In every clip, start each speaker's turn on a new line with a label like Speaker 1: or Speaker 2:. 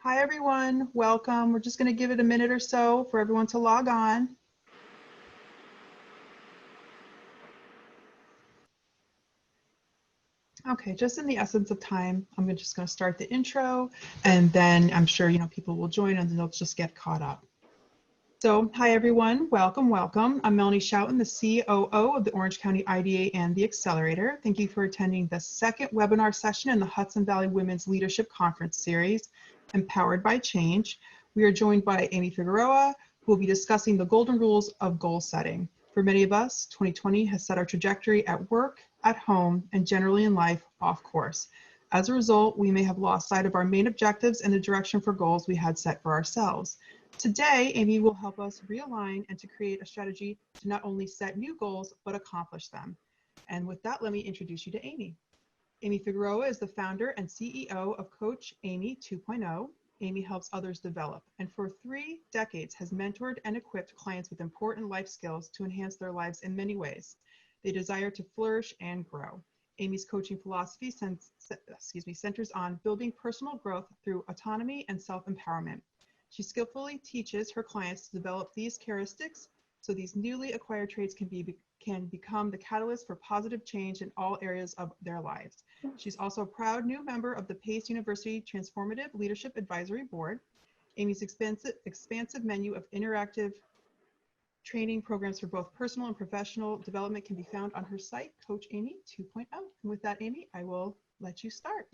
Speaker 1: Hi, everyone. Welcome. We're just going to give it a minute or so for everyone to log on. Okay, just in the essence of time, I'm just going to start the intro, and then I'm sure people will join and they'll just get caught up. So, hi everyone. Welcome, welcome. I'm Melanie Schouten, the COO of the Orange County IDA and the Accelerator. Thank you for attending the second webinar session in the Hudson Valley Women's Leadership Conference Series, Empowered by Change. We are joined by Amy Figueroa, who will be discussing the golden rules of goal setting. For many of us, 2020 has set our trajectory at work, at home, and generally in life off course. As a result, we may have lost sight of our main objectives and the direction for goals we had set for ourselves. Today, Amy will help us realign and to create a strategy to not only set new goals, but accomplish them. And with that, let me introduce you to Amy. Amy Figueroa is the founder and CEO of Coach Amy 2.0. Amy helps others develop, and for 3 decades has mentored and equipped clients with important life skills to enhance their lives in many ways. They desire to flourish and grow. Amy's coaching philosophy centers on building personal growth through autonomy and self-empowerment. She skillfully teaches her clients to develop these characteristics so these newly acquired traits can become the catalyst for positive change in all areas of their lives. She's also a proud new member of the Pace University Transformative Leadership Advisory Board. Amy's expansive menu of interactive training programs for both personal and professional development can be found on her site, Coach Amy 2.0. And with that, Amy, I will let you start.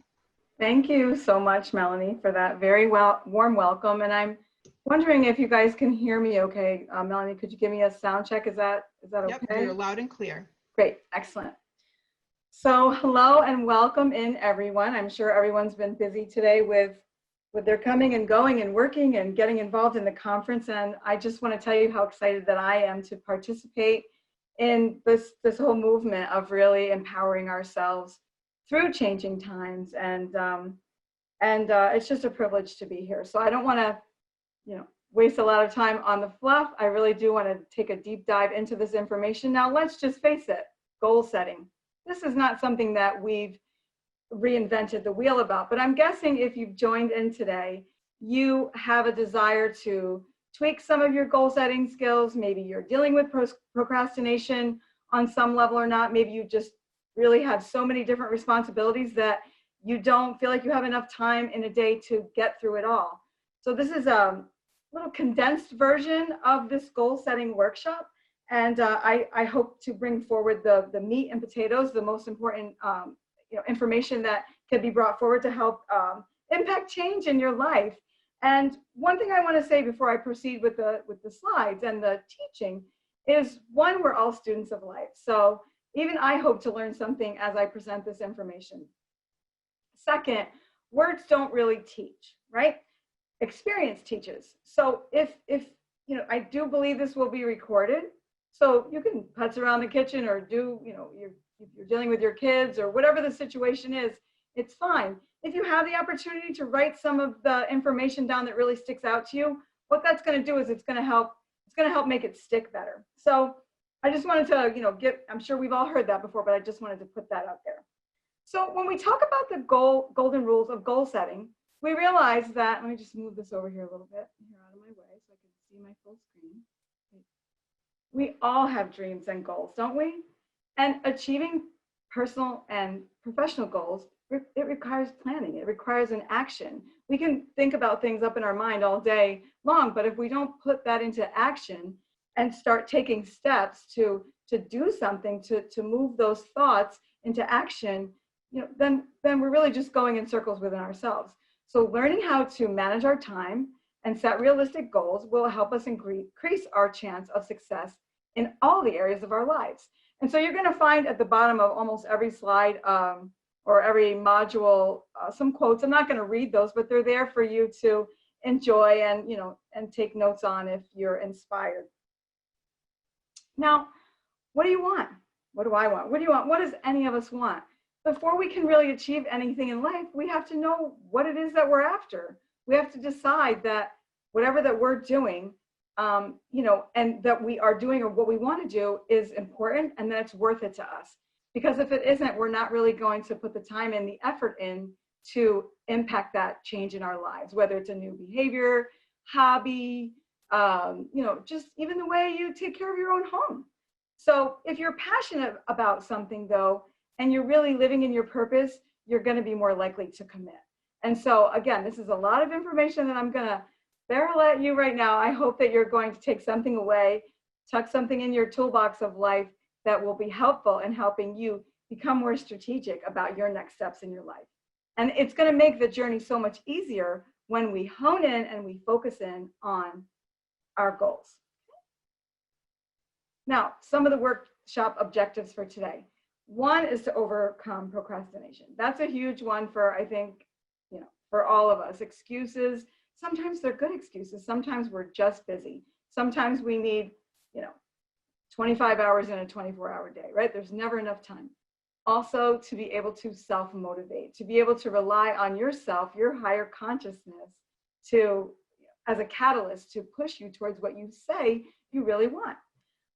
Speaker 2: Thank you so much, Melanie, for that very warm welcome. And I'm wondering if you guys can hear me okay. Melanie, could you give me a sound check? Is that okay?
Speaker 1: Yep, you're loud and clear.
Speaker 2: Great, excellent. So hello and welcome in, everyone. I'm sure everyone's been busy today with their coming and going and working and getting involved in the conference. And I just want to tell you how excited that I am to participate in this whole movement of really empowering ourselves through changing times, and it's just a privilege to be here. So I don't want to, waste a lot of time on the fluff. I really do want to take a deep dive into this information. Now, let's just face it: goal setting. This is not something that we've reinvented the wheel about. But I'm guessing if you've joined in today, you have a desire to tweak some of your goal setting skills. Maybe you're dealing with procrastination on some level or not. Maybe you just really have so many different responsibilities that you don't feel like you have enough time in a day to get through it all. So this is a little condensed version of this goal setting workshop. And I hope to bring forward the meat and potatoes, the most important information that can be brought forward to help impact change in your life. And one thing I want to say before I proceed with the slides and the teaching is, one, we're all students of life. So even I hope to learn something as I present this information. Second, words don't really teach, right? Experience teaches. So if I do believe this will be recorded, so you can putz around the kitchen or do, if you're dealing with your kids or whatever the situation is, it's fine. If you have the opportunity to write some of the information down that really sticks out to you, what that's going to do is it's going to help make it stick better. So I just wanted to, I'm sure we've all heard that before, but I just wanted to put that out there. So when we talk about the golden rules of goal setting, we realize that, let me just move this over here a little bit, here out of my way so I can see my full screen. We all have dreams and goals, don't we? And achieving personal and professional goals, it requires planning. It requires an action. We can think about things up in our mind all day long, but if we don't put that into action and start taking steps to do something, to move those thoughts into action, then we're really just going in circles within ourselves. So learning how to manage our time and set realistic goals will help us increase our chance of success in all the areas of our lives. And so you're going to find at the bottom of almost every slide or every module some quotes. I'm not going to read those, but they're there for you to enjoy and take notes on if you're inspired. Now, what do you want? What do I want? What do you want? What does any of us want? Before we can really achieve anything in life, we have to know what it is that we're after. We have to decide that whatever that we're doing, and that we are doing or what we want to do is important and that it's worth it to us. Because if it isn't, we're not really going to put the time and the effort in to impact that change in our lives, whether it's a new behavior, hobby, just even the way you take care of your own home. So if you're passionate about something though, and you're really living in your purpose, you're going to be more likely to commit. And so again, this is a lot of information that I'm going to barrel at you right now. I hope that you're going to take something away, tuck something in your toolbox of life that will be helpful in helping you become more strategic about your next steps in your life. And it's going to make the journey so much easier when we hone in and we focus in on our goals. Now, some of the workshop objectives for today. One is to overcome procrastination. That's a huge one for, I think, for all of us. Excuses, sometimes they're good excuses. Sometimes we're just busy. Sometimes we need, 25 hours in a 24-hour day, right? There's never enough time. Also, to be able to self-motivate, to be able to rely on yourself, your higher consciousness, as a catalyst to push you towards what you say you really want.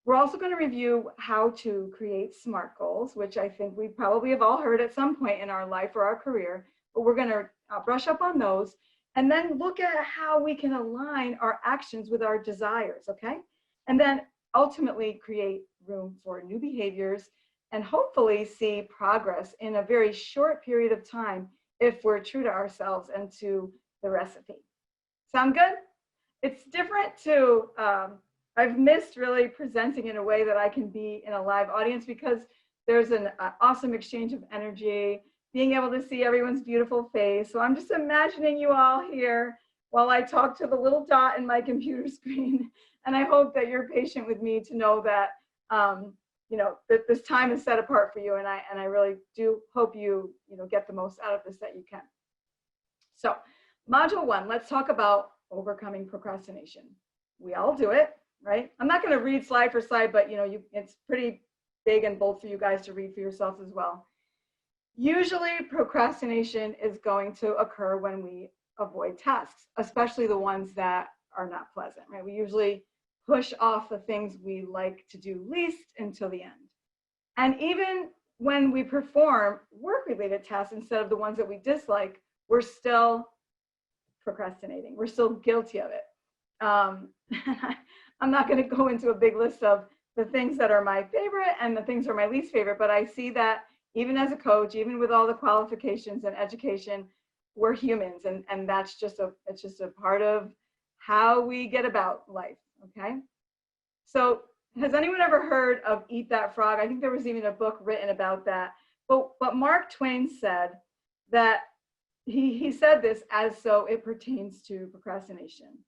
Speaker 2: We're also going to review how to create SMART goals, which I think we probably have all heard at some point in our life or our career, but we're going to brush up on those and then look at how we can align our actions with our desires, okay? And then ultimately create room for new behaviors and hopefully see progress in a very short period of time if we're true to ourselves and to the recipe. Sound good? It's different to, I've missed really presenting in a way that I can be in a live audience because there's an awesome exchange of energy, being able to see everyone's beautiful face. So I'm just imagining you all here while I talk to the little dot in my computer screen. And I hope that you're patient with me to know that, that this time is set apart for you. And I really do hope you, get the most out of this that you can. So module 1, let's talk about overcoming procrastination. We all do it, right? I'm not going to read slide for slide, but it's pretty big and bold for you guys to read for yourselves as well. Usually procrastination is going to occur when we avoid tasks, especially the ones that are not pleasant, right? We usually push off the things we like to do least until the end. And even when we perform work-related tasks instead of the ones that we dislike, we're still procrastinating. We're still guilty of it. I'm not going to go into a big list of the things that are my favorite and the things that are my least favorite, but I see that even as a coach, even with all the qualifications and education, we're humans, and that's just it's just a part of how we get about life, okay? So has anyone ever heard of Eat That Frog? I think there was even a book written about that. But Mark Twain said that he said this as so it pertains to procrastination.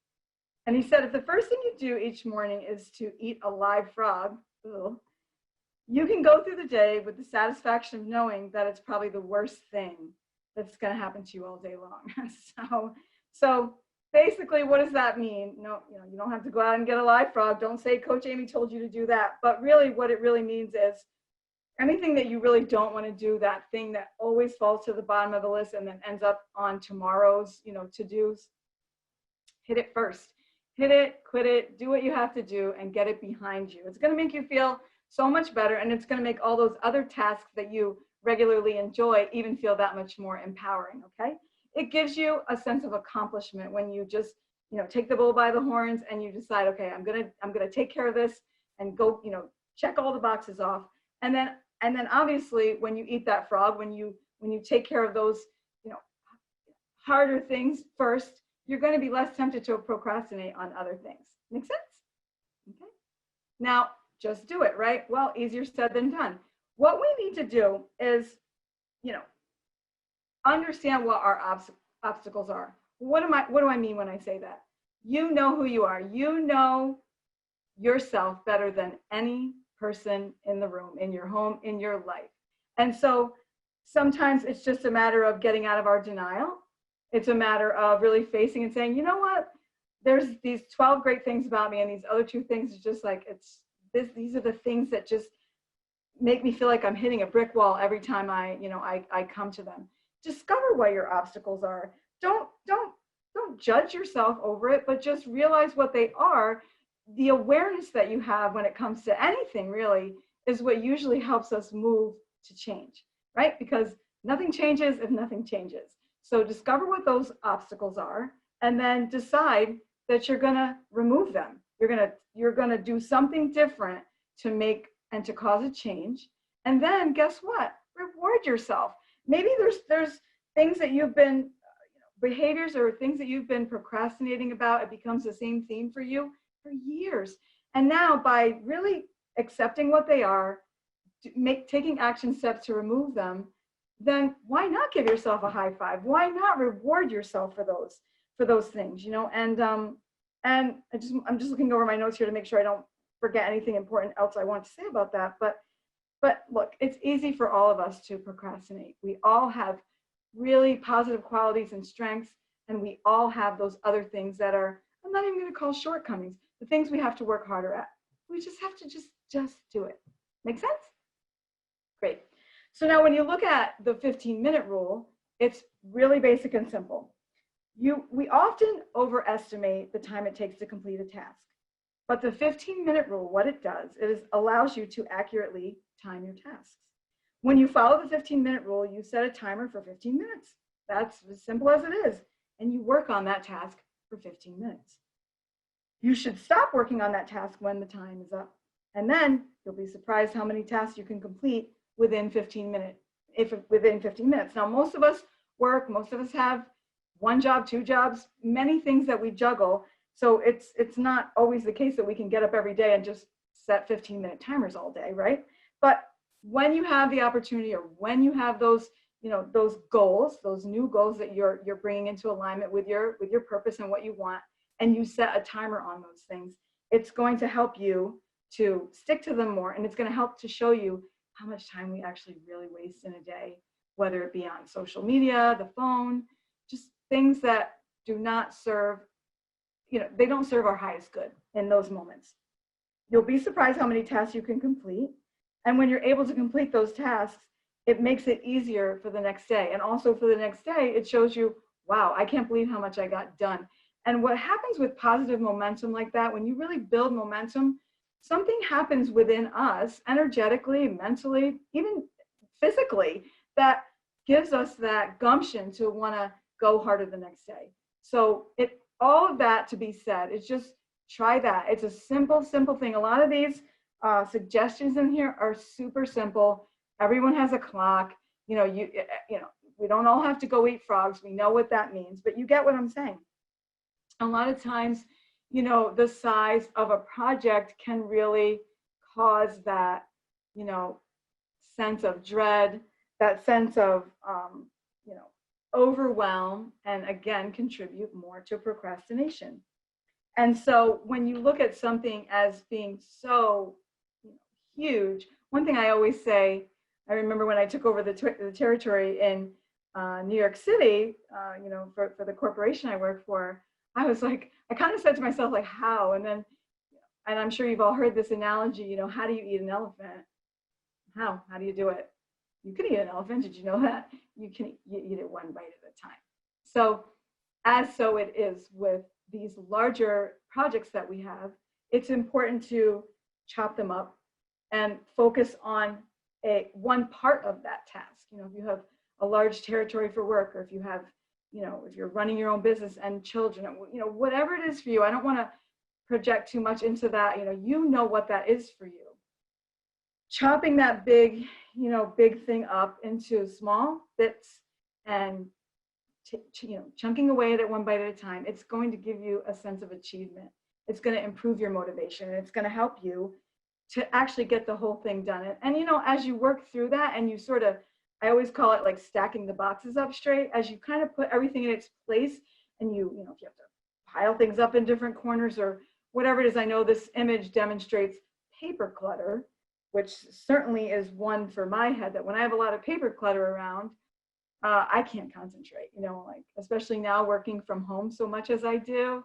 Speaker 2: And he said, if the first thing you do each morning is to eat a live frog, you can go through the day with the satisfaction of knowing that it's probably the worst thing that's going to happen to you all day long. So basically, what does that mean? No, you don't have to go out and get a live frog. Don't say Coach Amy told you to do that. But really, what it really means is anything that you really don't want to do, that thing that always falls to the bottom of the list and then ends up on tomorrow's, to-dos, hit it first. Hit it, quit it, do what you have to do, and get it behind you. It's going to make you feel so much better, and it's going to make all those other tasks that you regularly enjoy even feel that much more empowering, okay? It gives you a sense of accomplishment when you just, take the bull by the horns and you decide, okay, I'm gonna take care of this and go, check all the boxes off. And then obviously when you eat that frog, when you take care of those, harder things first, you're going to be less tempted to procrastinate on other things. Make sense? Okay. Now, just do it, right? Well, easier said than done. What we need to do is, understand what our obstacles are. What do I mean when I say that? You know who you are. You know yourself better than any person in the room, in your home, in your life. And so sometimes it's just a matter of getting out of our denial. It's a matter of really facing and saying, you know what? There's these 12 great things about me, and these other 2 things are just like, these are the things that just make me feel like I'm hitting a brick wall every time I come to them. Discover what your obstacles are. Don't judge yourself over it, but just realize what they are. The awareness that you have when it comes to anything really is what usually helps us move to change, right? Because nothing changes if nothing changes. So discover what those obstacles are, and then decide that you're gonna remove them. You're gonna do something different to make and to cause a change. And then guess what? Reward yourself. Maybe there's things that you've been, behaviors or things that you've been procrastinating about. It becomes the same theme for you for years. And now by really accepting what they are, taking action steps to remove them, then why not give yourself a high five? Why not reward yourself for those things, And I'm just looking over my notes here to make sure I don't forget anything important else I want to say about that. But look, it's easy for all of us to procrastinate. We all have really positive qualities and strengths, and we all have those other things that are, I'm not even going to call shortcomings, the things we have to work harder at. We just have to just do it. Make sense? Great. So now when you look at the 15-minute rule, it's really basic and simple. We often overestimate the time it takes to complete a task. But the 15-minute rule, what it does is allows you to accurately time your tasks. When you follow the 15-minute rule, you set a timer for 15 minutes. That's as simple as it is. And you work on that task for 15 minutes. You should stop working on that task when the time is up. And then you'll be surprised how many tasks you can complete within 15 minutes. Now, most of us work, most of us have one job, two jobs, many things that we juggle. So it's not always the case that we can get up every day and just set 15-minute timers all day, right? But when you have the opportunity, or when you have those, those goals, those new goals that you're bringing into alignment with your purpose and what you want, and you set a timer on those things, it's going to help you to stick to them more, and it's going to help to show you how much time we actually really waste in a day, whether it be on social media, the phone, just things that do not serve, they don't serve our highest good in those moments. You'll be surprised how many tasks you can complete. And when you're able to complete those tasks, it makes it easier for the next day. And also for the next day, it shows you, wow, I can't believe how much I got done. And what happens with positive momentum like that, when you really build momentum, something happens within us, energetically, mentally, even physically, that gives us that gumption to want to go harder the next day. So all of that to be said, it's just try that. It's a simple thing. A lot of these suggestions in here are super simple. Everyone has a clock. We don't all have to go eat frogs. We know what that means, but you get what I'm saying. A lot of times, the size of a project can really cause that, sense of dread, that sense of, overwhelm, and again, contribute more to procrastination. And so when you look at something as being so huge, one thing I always say, I remember when I took over the territory in New York City, for the corporation I work for, I was like, I kind of said to myself, like, how? And I'm sure you've all heard this analogy, how do you eat an elephant? How do you do it? You can eat an elephant. Did you know that? You eat it one bite at a time. So it is with these larger projects that we have, it's important to chop them up and focus on one part of that task. If you have a large territory for work, or if you have, if you're running your own business and children, whatever it is for you, I don't want to project too much into that. You know what that is for you. Chopping that big thing up into small bits and chunking away at it one bite at a time, it's going to give you a sense of achievement. It's going to improve your motivation, and it's going to help you to actually get the whole thing done. And as you work through that, and you sort of, I always call it like stacking the boxes up straight, as you kind of put everything in its place, and if you have to pile things up in different corners or whatever it is. I know this image demonstrates paper clutter, which certainly is one for my head, that when I have a lot of paper clutter around, I can't concentrate, especially now working from home so much as I do.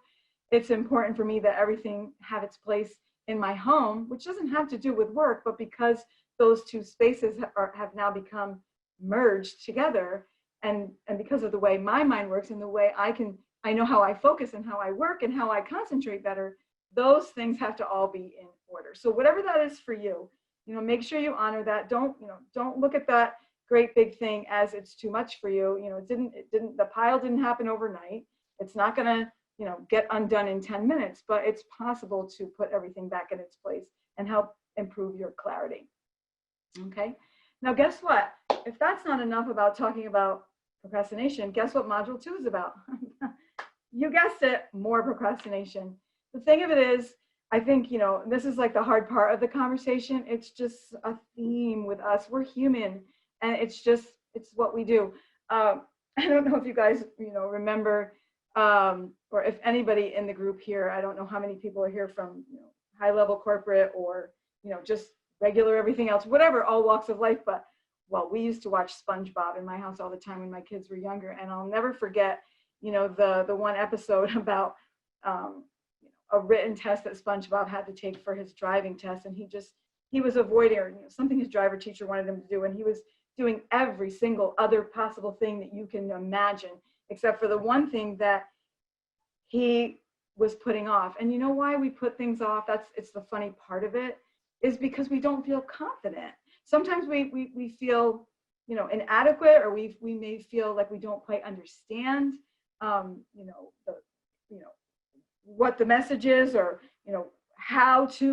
Speaker 2: It's important for me that everything have its place in my home, which doesn't have to do with work, but because those two spaces have now become merged together, and because of the way my mind works and the way I know how I focus and how I work and how I concentrate better, those things have to all be in order. So whatever that is for you, make sure you honor that. Don't look at that great big thing as it's too much for you. You know, the pile didn't happen overnight. It's not going to, you know, get undone in 10 minutes, but it's possible to put everything back in its place and help improve your clarity. Okay. Now, guess what? If that's not enough about talking about procrastination, guess what module 2 is about? You guessed it, more procrastination. The thing of it is, I think, you know, this is like the hard part of the conversation. It's just a theme with us. We're human, and it's what we do. I don't know if you guys, you know, remember, or if anybody in the group here, I don't know how many people are here from, you know, high level corporate or, you know, just regular everything else, whatever, all walks of life. But, well, we used to watch SpongeBob in my house all the time when my kids were younger. And I'll never forget, you know, the one episode about a written test that SpongeBob had to take for his driving test. And he was avoiding, or, you know, something his driver teacher wanted him to do. And he was doing every single other possible thing that you can imagine, except for the one thing that he was putting off. And you know why we put things off? It's the funny part of it, is because we don't feel confident. Sometimes we feel, you know, inadequate, or we may feel like we don't quite understand, you know, what the message is, or, you know,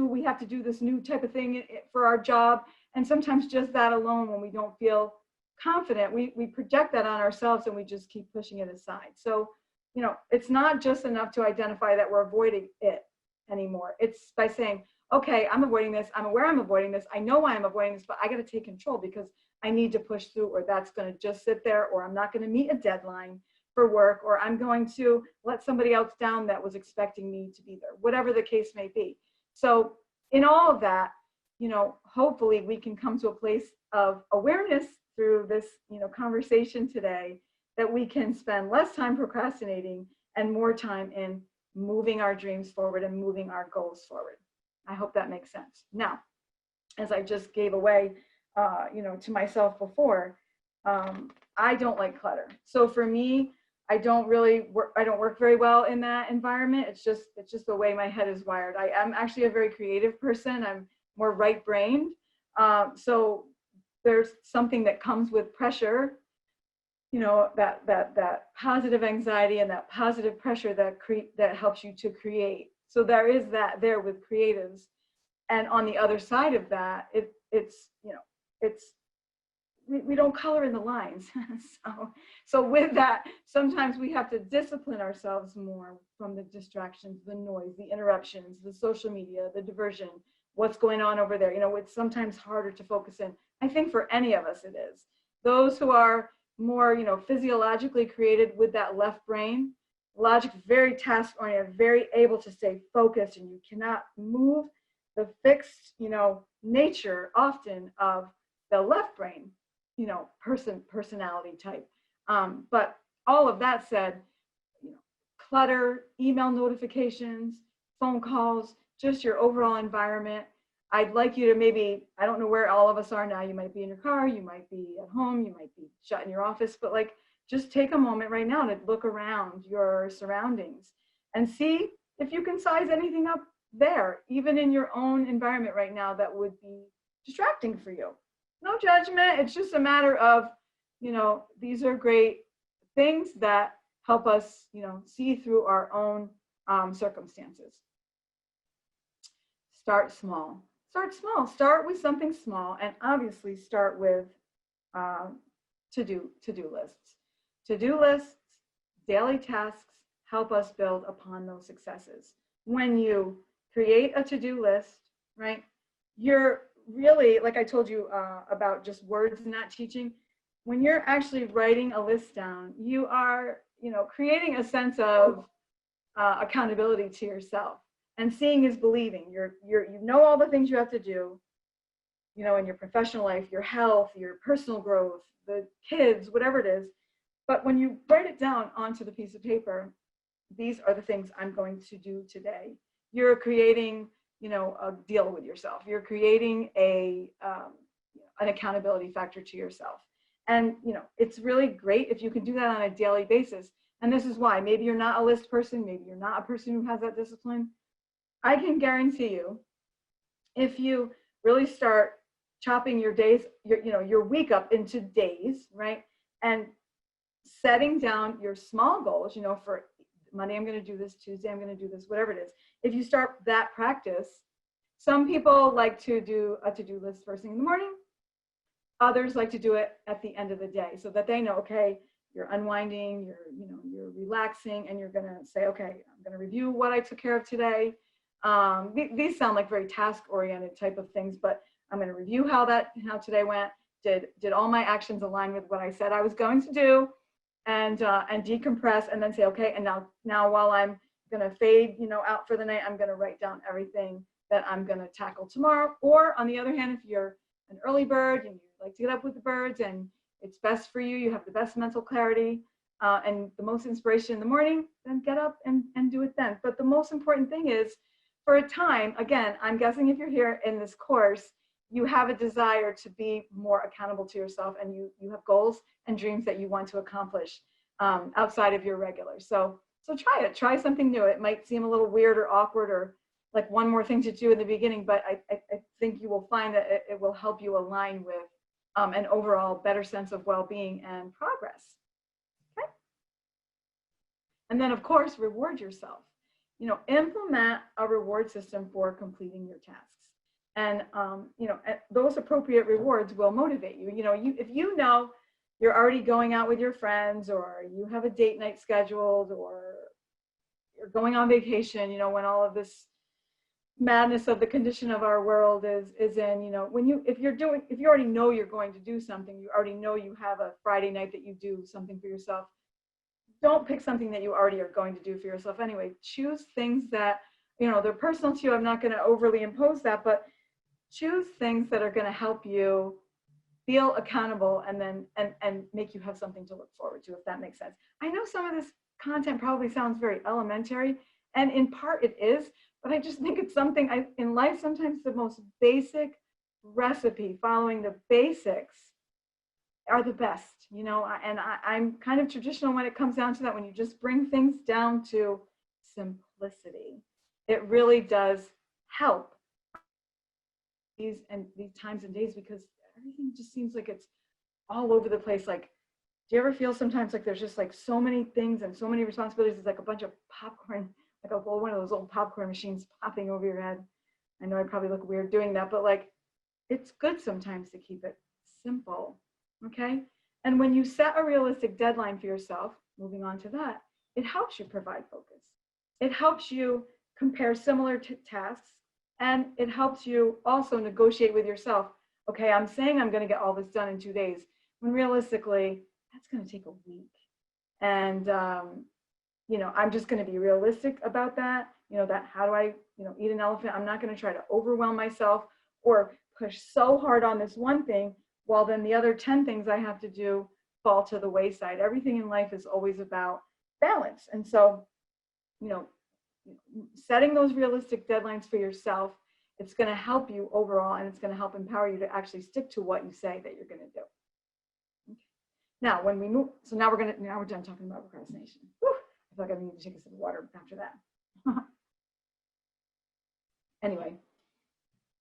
Speaker 2: we have to do this new type of thing for our job. And sometimes just that alone, when we don't feel confident, we project that on ourselves and we just keep pushing it aside. So, you know, it's not just enough to identify that we're avoiding it anymore. It's by saying, okay, I'm avoiding this. I'm aware I'm avoiding this. I know why I'm avoiding this, but I got to take control because I need to push through, or that's going to just sit there, or I'm not going to meet a deadline for work, or I'm going to let somebody else down that was expecting me to be there, whatever the case may be. So in all of that, you know, hopefully we can come to a place of awareness through this, you know, conversation today, that we can spend less time procrastinating and more time in moving our dreams forward and moving our goals forward. I hope that makes sense. Now, as I just gave away, you know, to myself before, I don't like clutter. So for me, I don't work very well in that environment. It's just the way my head is wired. I am actually a very creative person. I'm more right-brained. So there's something that comes with pressure, you know, that positive anxiety and that positive pressure that helps you to create. So there is that there with creatives. And on the other side of that, we don't color in the lines. So with that, sometimes we have to discipline ourselves more from the distractions, the noise, the interruptions, the social media, the diversion, what's going on over there. You know, it's sometimes harder to focus in. I think for any of us it is. Those who are more, you know, physiologically created with that left brain, logic, very task-oriented, very able to stay focused, and you cannot move the fixed, you know, nature often of the left brain, you know, personality type. But all of that said, you know, clutter, email notifications, phone calls, just your overall environment. I'd like you to maybe, I don't know where all of us are now. You might be in your car, you might be at home, you might be shut in your office, but like, just take a moment right now to look around your surroundings and see if you can size anything up there, even in your own environment right now that would be distracting for you. No judgment. It's just a matter of, you know, these are great things that help us, you know, see through our own circumstances. Start small. Start small. Start with something small, and obviously start with to-do lists. To-do lists, daily tasks help us build upon those successes. When you create a to-do list, right, you're really, like I told you about just words not teaching, when you're actually writing a list down, you are, you know, creating a sense of accountability to yourself. And seeing is believing. You know all the things you have to do, you know, in your professional life, your health, your personal growth, the kids, whatever it is. But when you write it down onto the piece of paper, these are the things I'm going to do today. You're creating, you know, a deal with yourself. You're creating an accountability factor to yourself. And, you know, it's really great if you can do that on a daily basis. And this is why, maybe you're not a list person, maybe you're not a person who has that discipline. I can guarantee you, if you really start chopping your days, your week up into days, right? And setting down your small goals, for Monday, I'm going to do this, Tuesday, I'm going to do this, whatever it is. If you start that practice, some people like to do a to-do list first thing in the morning. Others like to do it at the end of the day so that they know, okay, you're unwinding, you're relaxing, and you're going to say, okay, I'm going to review what I took care of today. These sound like very task-oriented type of things, but I'm going to review how today went. Did all my actions align with what I said I was going to do, and decompress, and then say, okay, and now while I'm going to fade, out for the night, I'm going to write down everything that I'm going to tackle tomorrow. Or on the other hand, if you're an early bird and you like to get up with the birds and it's best for you, you have the best mental clarity and the most inspiration in the morning, then get up and do it then. But the most important thing is, for a time, again, I'm guessing if you're here in this course, you have a desire to be more accountable to yourself, and you have goals and dreams that you want to accomplish outside of your regular. So try it. Try something new. It might seem a little weird or awkward or like one more thing to do in the beginning, but I think you will find that it will help you align with an overall better sense of well-being and progress. Okay. And then, of course, reward yourself. Implement a reward system for completing your tasks. And, those appropriate rewards will motivate you. If you're already going out with your friends, or you have a date night scheduled, or you're going on vacation, when all of this madness of the condition of our world is in, if you already know you're going to do something, you already know you have a Friday night that you do something for yourself, don't pick something that you already are going to do for yourself anyway. Choose things that, they're personal to you. I'm not going to overly impose that, but choose things that are going to help you feel accountable and make you have something to look forward to, if that makes sense. I know some of this content probably sounds very elementary, and in part it is, but I just think it's something in life, sometimes the most basic recipe, following the basics, are the best, and I'm kind of traditional when it comes down to that. When you just bring things down to simplicity, it really does help these times and days, because everything just seems like it's all over the place. Like, do you ever feel sometimes like there's just like so many things and so many responsibilities? It's like a bunch of popcorn, like one of those old popcorn machines popping over your head. I know I probably look weird doing that, but like, it's good sometimes to keep it simple. Okay. And when you set a realistic deadline for yourself, moving on to that, it helps you provide focus. It helps you compare similar tasks, and it helps you also negotiate with yourself. Okay, I'm saying I'm going to get all this done in 2 days, when realistically, that's going to take a week. And, I'm just going to be realistic about that. That how do I, eat an elephant? I'm not going to try to overwhelm myself or push so hard on this one thing, while then the other 10 things I have to do fall to the wayside. Everything in life is always about balance. And so, setting those realistic deadlines for yourself, it's going to help you overall, and it's going to help empower you to actually stick to what you say that you're going to do. Okay. Now, when we move, so now we're done talking about procrastination. Whew, I feel like I need to take a sip of water after that. Anyway,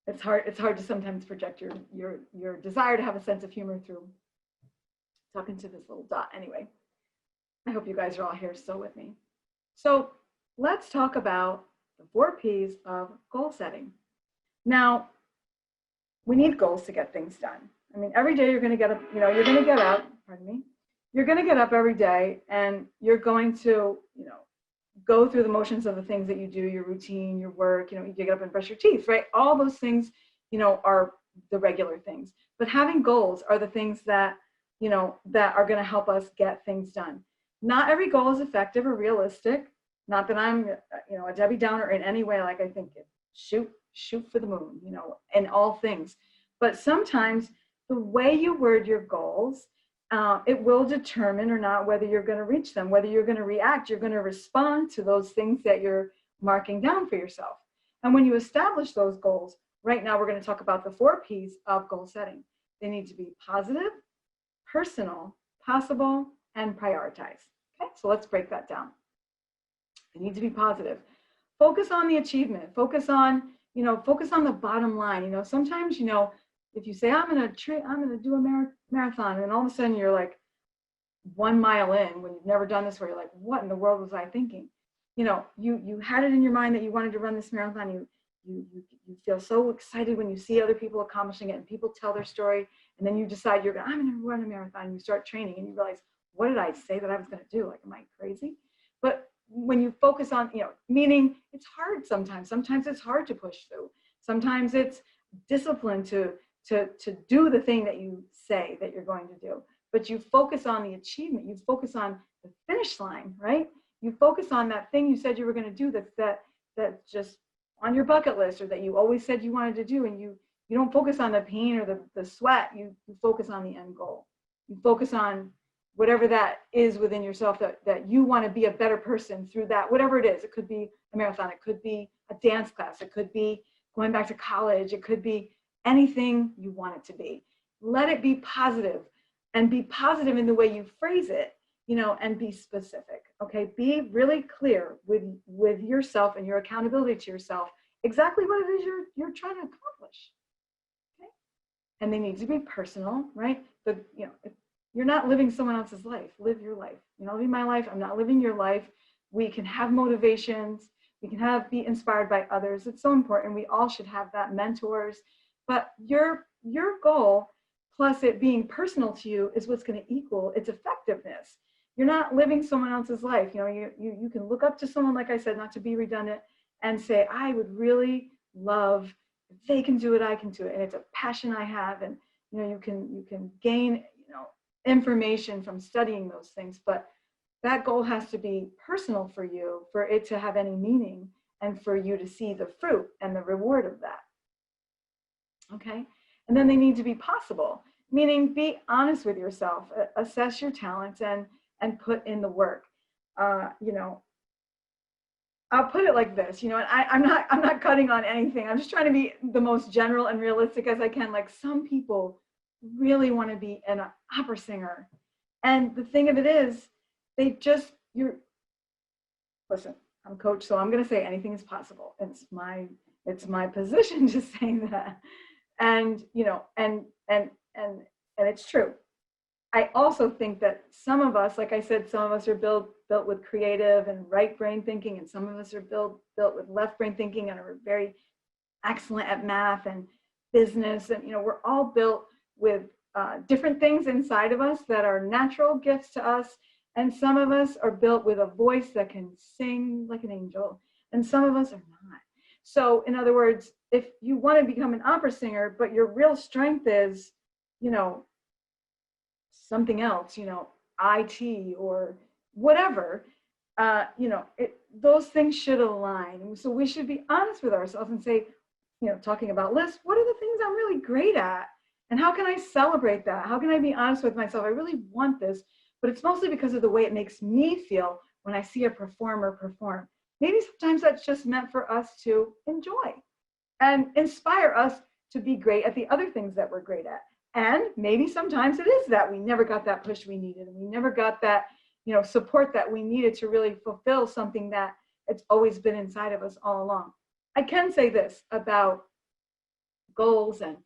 Speaker 2: it's hard to sometimes project your desire to have a sense of humor through talking to this little dot. Anyway, I hope you guys are all here still with me. So let's talk about the 4 P's of goal setting. Now, we need goals to get things done. I mean, every day you're going to get up, you're going to get up, you're going to get up every day, and you're going to, go through the motions of the things that you do, your routine, your work, you get up and brush your teeth, right? All those things, are the regular things. But having goals are the things that, that are going to help us get things done. Not every goal is effective or realistic. Not that I'm, a Debbie Downer in any way. Like, I think shoot for the moon, in all things. But sometimes the way you word your goals, it will determine or not whether you're going to reach them, whether you're going to react, you're going to respond to those things that you're marking down for yourself. And when you establish those goals, right now we're going to talk about the 4 P's of goal setting. They need to be positive, personal, possible, and prioritized. Okay, so let's break that down. They need to be positive. Focus on the achievement. Focus on the bottom line. Sometimes, if you say, I'm going to do a marathon, and all of a sudden you're like 1 mile in when you've never done this, where you're like, what in the world was I thinking? You know, you had it in your mind that you wanted to run this marathon. You feel so excited when you see other people accomplishing it and people tell their story, and then you decide I'm going to run a marathon, and you start training and you realize, what did I say that I was going to do? Like, am I crazy? But when you focus on, you know, meaning it's hard sometimes. Sometimes it's hard to push through. Sometimes it's discipline to do the thing that you say that you're going to do. But you focus on the achievement. You focus on the finish line, right? You focus on that thing you said you were going to do that's just on your bucket list, or that you always said you wanted to do, and you don't focus on the pain or the sweat. You focus on the end goal. You focus on whatever that is within yourself, that you want to be a better person through that, whatever it is. It could be a marathon, it could be a dance class, it could be going back to college, it could be anything you want it to be. Let it be positive, and be positive in the way you phrase it, you know, and be specific, okay? Be really clear with yourself and your accountability to yourself, exactly what it is you're trying to accomplish, okay? And they need to be personal, right? But, you know, if you're not living someone else's life, live your life. You're not living my life, I'm not living your life. We can have motivations, we can be inspired by others. It's so important. We all should have that, mentors. But your goal, plus it being personal to you, is what's going to equal its effectiveness. You're not living someone else's life. You know, you can look up to someone, like I said, not to be redundant, and say, I would really love, if they can do it, I can do it. And it's a passion I have. And, you know, you can gain, you know, information from studying those things. But that goal has to be personal for you, for it to have any meaning, and for you to see the fruit and the reward of that. Okay? And then they need to be possible, meaning be honest with yourself, assess your talents, and put in the work. You know, I'll put it like this, you know, and I'm not cutting on anything. I'm just trying to be the most general and realistic as I can. Like, some people really want to be an opera singer. And the thing of it is, listen, I'm a coach, so I'm going to say anything is possible. It's my position to say that. And, you know, and it's true. I also think that some of us, like I said, some of us are built with creative and right brain thinking, and some of us are built with left brain thinking and are very excellent at math and business. And, you know, we're all built with different things inside of us that are natural gifts to us. And some of us are built with a voice that can sing like an angel, and some of us are not. So in other words, if you want to become an opera singer, but your real strength is, you know, something else, you know, IT or whatever, you know, those things should align. So we should be honest with ourselves and say, you know, talking about lists, what are the things I'm really great at? And how can I celebrate that? How can I be honest with myself? I really want this, but it's mostly because of the way it makes me feel when I see a performer perform. Maybe sometimes that's just meant for us to enjoy and inspire us to be great at the other things that we're great at. And maybe sometimes it is that we never got that push we needed, and we never got that, you know, support that we needed to really fulfill something that it's always been inside of us all along. I can say this about goals and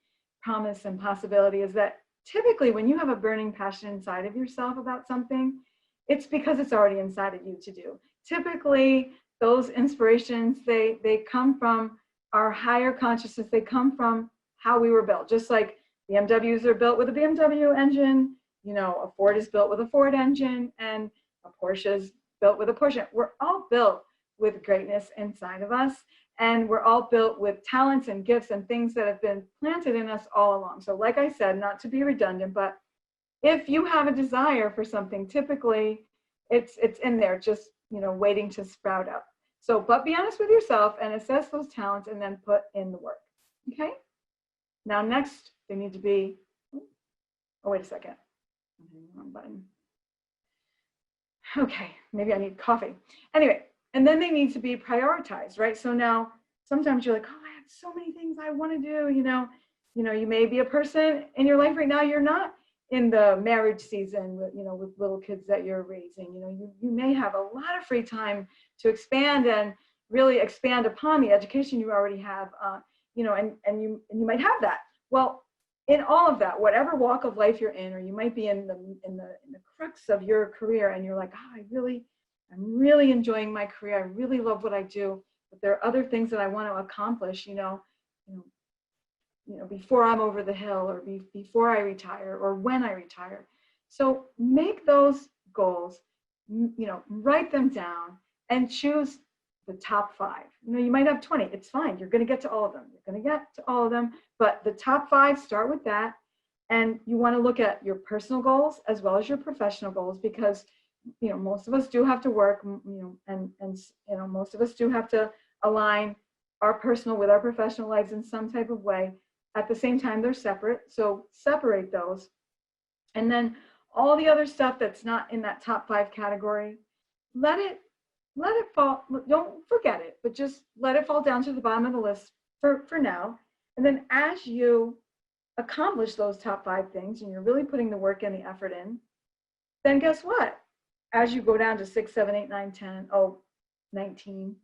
Speaker 2: promise and possibility, is that typically when you have a burning passion inside of yourself about something, it's because it's already inside of you to do. Typically, those inspirations, they come from our higher consciousness. They come from how we were built. Just like BMWs are built with a BMW engine, you know, a Ford is built with a Ford engine, and a Porsche is built with a Porsche. We're all built with greatness inside of us, and we're all built with talents and gifts and things that have been planted in us all along. So like I said, not to be redundant, but if you have a desire for something, typically it's in there, just, you know, waiting to sprout up. So, but be honest with yourself and assess those talents, and then put in the work. Okay. Now, next, they need to be, oh, wait a second. Wrong button. Okay, maybe I need coffee. Anyway, and then they need to be prioritized, right? So now, sometimes you're like, oh, I have so many things I want to do. You know, you may be a person in your life right now, you're not in the marriage season with, you know, with little kids that you're raising. You know, you may have a lot of free time to expand and really expand upon the education you already have, you know, and you might have that. Well, in all of that, whatever walk of life you're in, or you might be in the crux of your career and you're like, oh, I'm really enjoying my career. I really love what I do, but there are other things that I want to accomplish, before I'm over the hill, or before I retire, or when I retire. So make those goals, write them down and choose the top 5. You might have 20. It's fine. You're going to get to all of them. You're going to get to all of them. But the top 5, start with that. And you want to look at your personal goals as well as your professional goals, because, most of us do have to work, and most of us do have to align our personal with our professional lives in some type of way. At the same time, they're separate. So separate those. And then all the other stuff that's not in that top 5 category, let it fall. Don't forget it, but just let it fall down to the bottom of the list for now. And then as you accomplish those top 5 things and you're really putting the work and the effort in, then guess what? As you go down to 6, 7, 8, 9, 10, 19,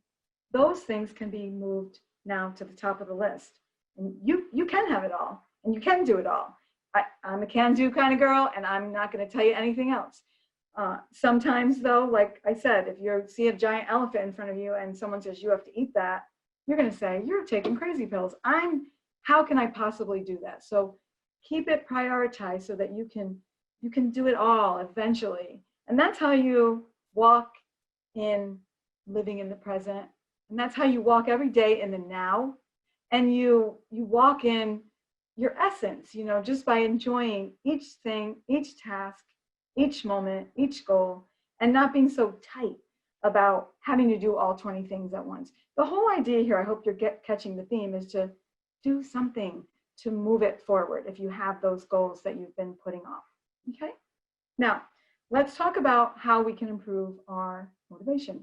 Speaker 2: those things can be moved now to the top of the list. And you can have it all, and you can do it all. I'm a can-do kind of girl, and I'm not going to tell you anything else. Sometimes, though, like I said, if you see a giant elephant in front of you and someone says you have to eat that, you're going to say, you're taking crazy pills. How can I possibly do that? So keep it prioritized so that you can do it all eventually. And that's how you walk in living in the present. And that's how you walk every day in the now. And you walk in your essence, just by enjoying each thing, each task, each moment, each goal, and not being so tight about having to do all 20 things at once. The whole idea here, I hope you're catching the theme, is to do something to move it forward if you have those goals that you've been putting off. Okay? Now, let's talk about how we can improve our motivation.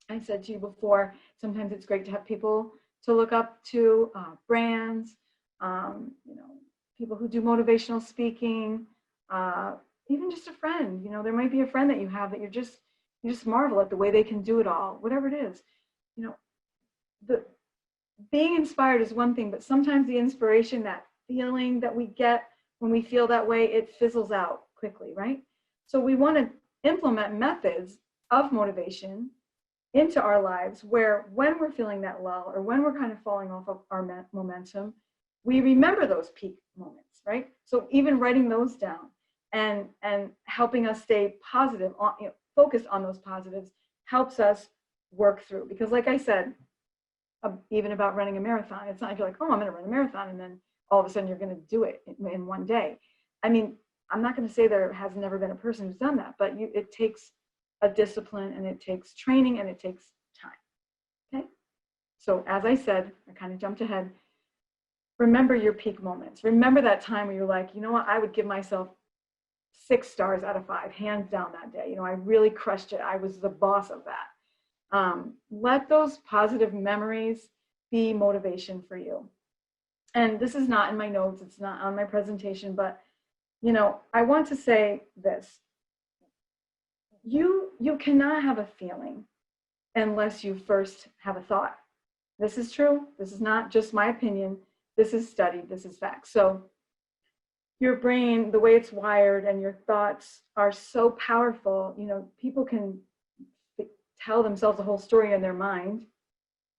Speaker 2: I said to you before, sometimes it's great to have people to look up to, brands, people who do motivational speaking, even just a friend. There might be a friend that you have that you just marvel at the way they can do it all, whatever it is. Being inspired is one thing, but sometimes the inspiration, that feeling that we get when we feel that way, it fizzles out quickly, right? So we want to implement methods of motivation into our lives where when we're feeling that lull or when we're kind of falling off of our momentum, we remember those peak moments, right? So even writing those down and helping us stay positive, focused on those positives, helps us work through. Because like I said, even about running a marathon, it's not like you're like, oh, I'm going to run a marathon, and then all of a sudden you're going to do it in one day. I mean, I'm not going to say there has never been a person who's done that, but it takes a discipline, and it takes training, and it takes time. Okay? So as I said, I kind of jumped ahead. Remember your peak moments. Remember that time where you're like, you know what, I would give myself 6 stars out of 5, hands down that day. I really crushed it. I was the boss of that. Let those positive memories be motivation for you. And this is not in my notes. It's not on my presentation, but I want to say this. You cannot have a feeling unless you first have a thought. This is true. This is not just my opinion. This is studied. This is fact. So your brain, the way it's wired, and your thoughts are so powerful. People can tell themselves a whole story in their mind,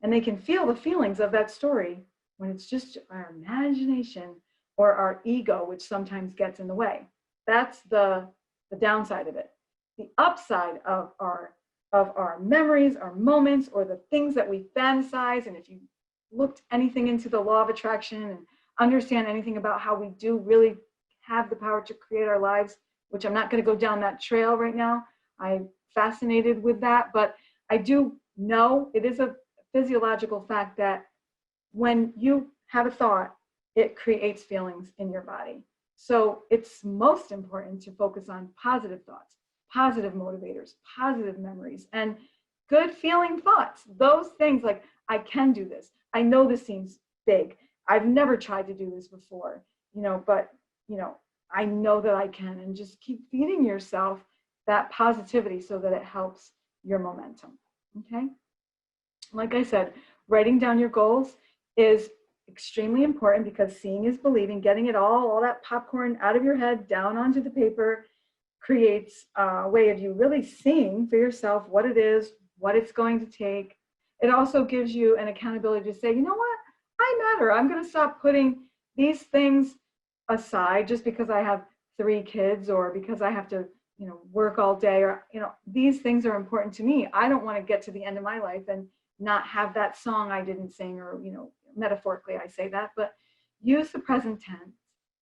Speaker 2: and they can feel the feelings of that story when it's just our imagination or our ego, which sometimes gets in the way. That's the downside of it. The upside of our memories, our moments, or the things that we fantasize, and if you looked anything into the law of attraction and understand anything about how we do really have the power to create our lives, which I'm not going to go down that trail right now. I'm fascinated with that, but I do know it is a physiological fact that when you have a thought, it creates feelings in your body. So it's most important to focus on positive thoughts, positive motivators, positive memories, and good feeling thoughts. Those things like, I can do this. I know this seems big. I've never tried to do this before, but I know that I can, and just keep feeding yourself that positivity so that it helps your momentum. Okay. Like I said, writing down your goals is extremely important because seeing is believing. Getting it all that popcorn out of your head, down onto the paper, creates a way of you really seeing for yourself what it is, what it's going to take. It also gives you an accountability to say, you know what, I matter. I'm going to stop putting these things aside just because I have 3 kids or because I have to, work all day, or, these things are important to me. I don't want to get to the end of my life and not have that song I didn't sing, or, metaphorically I say that, but use the present tense,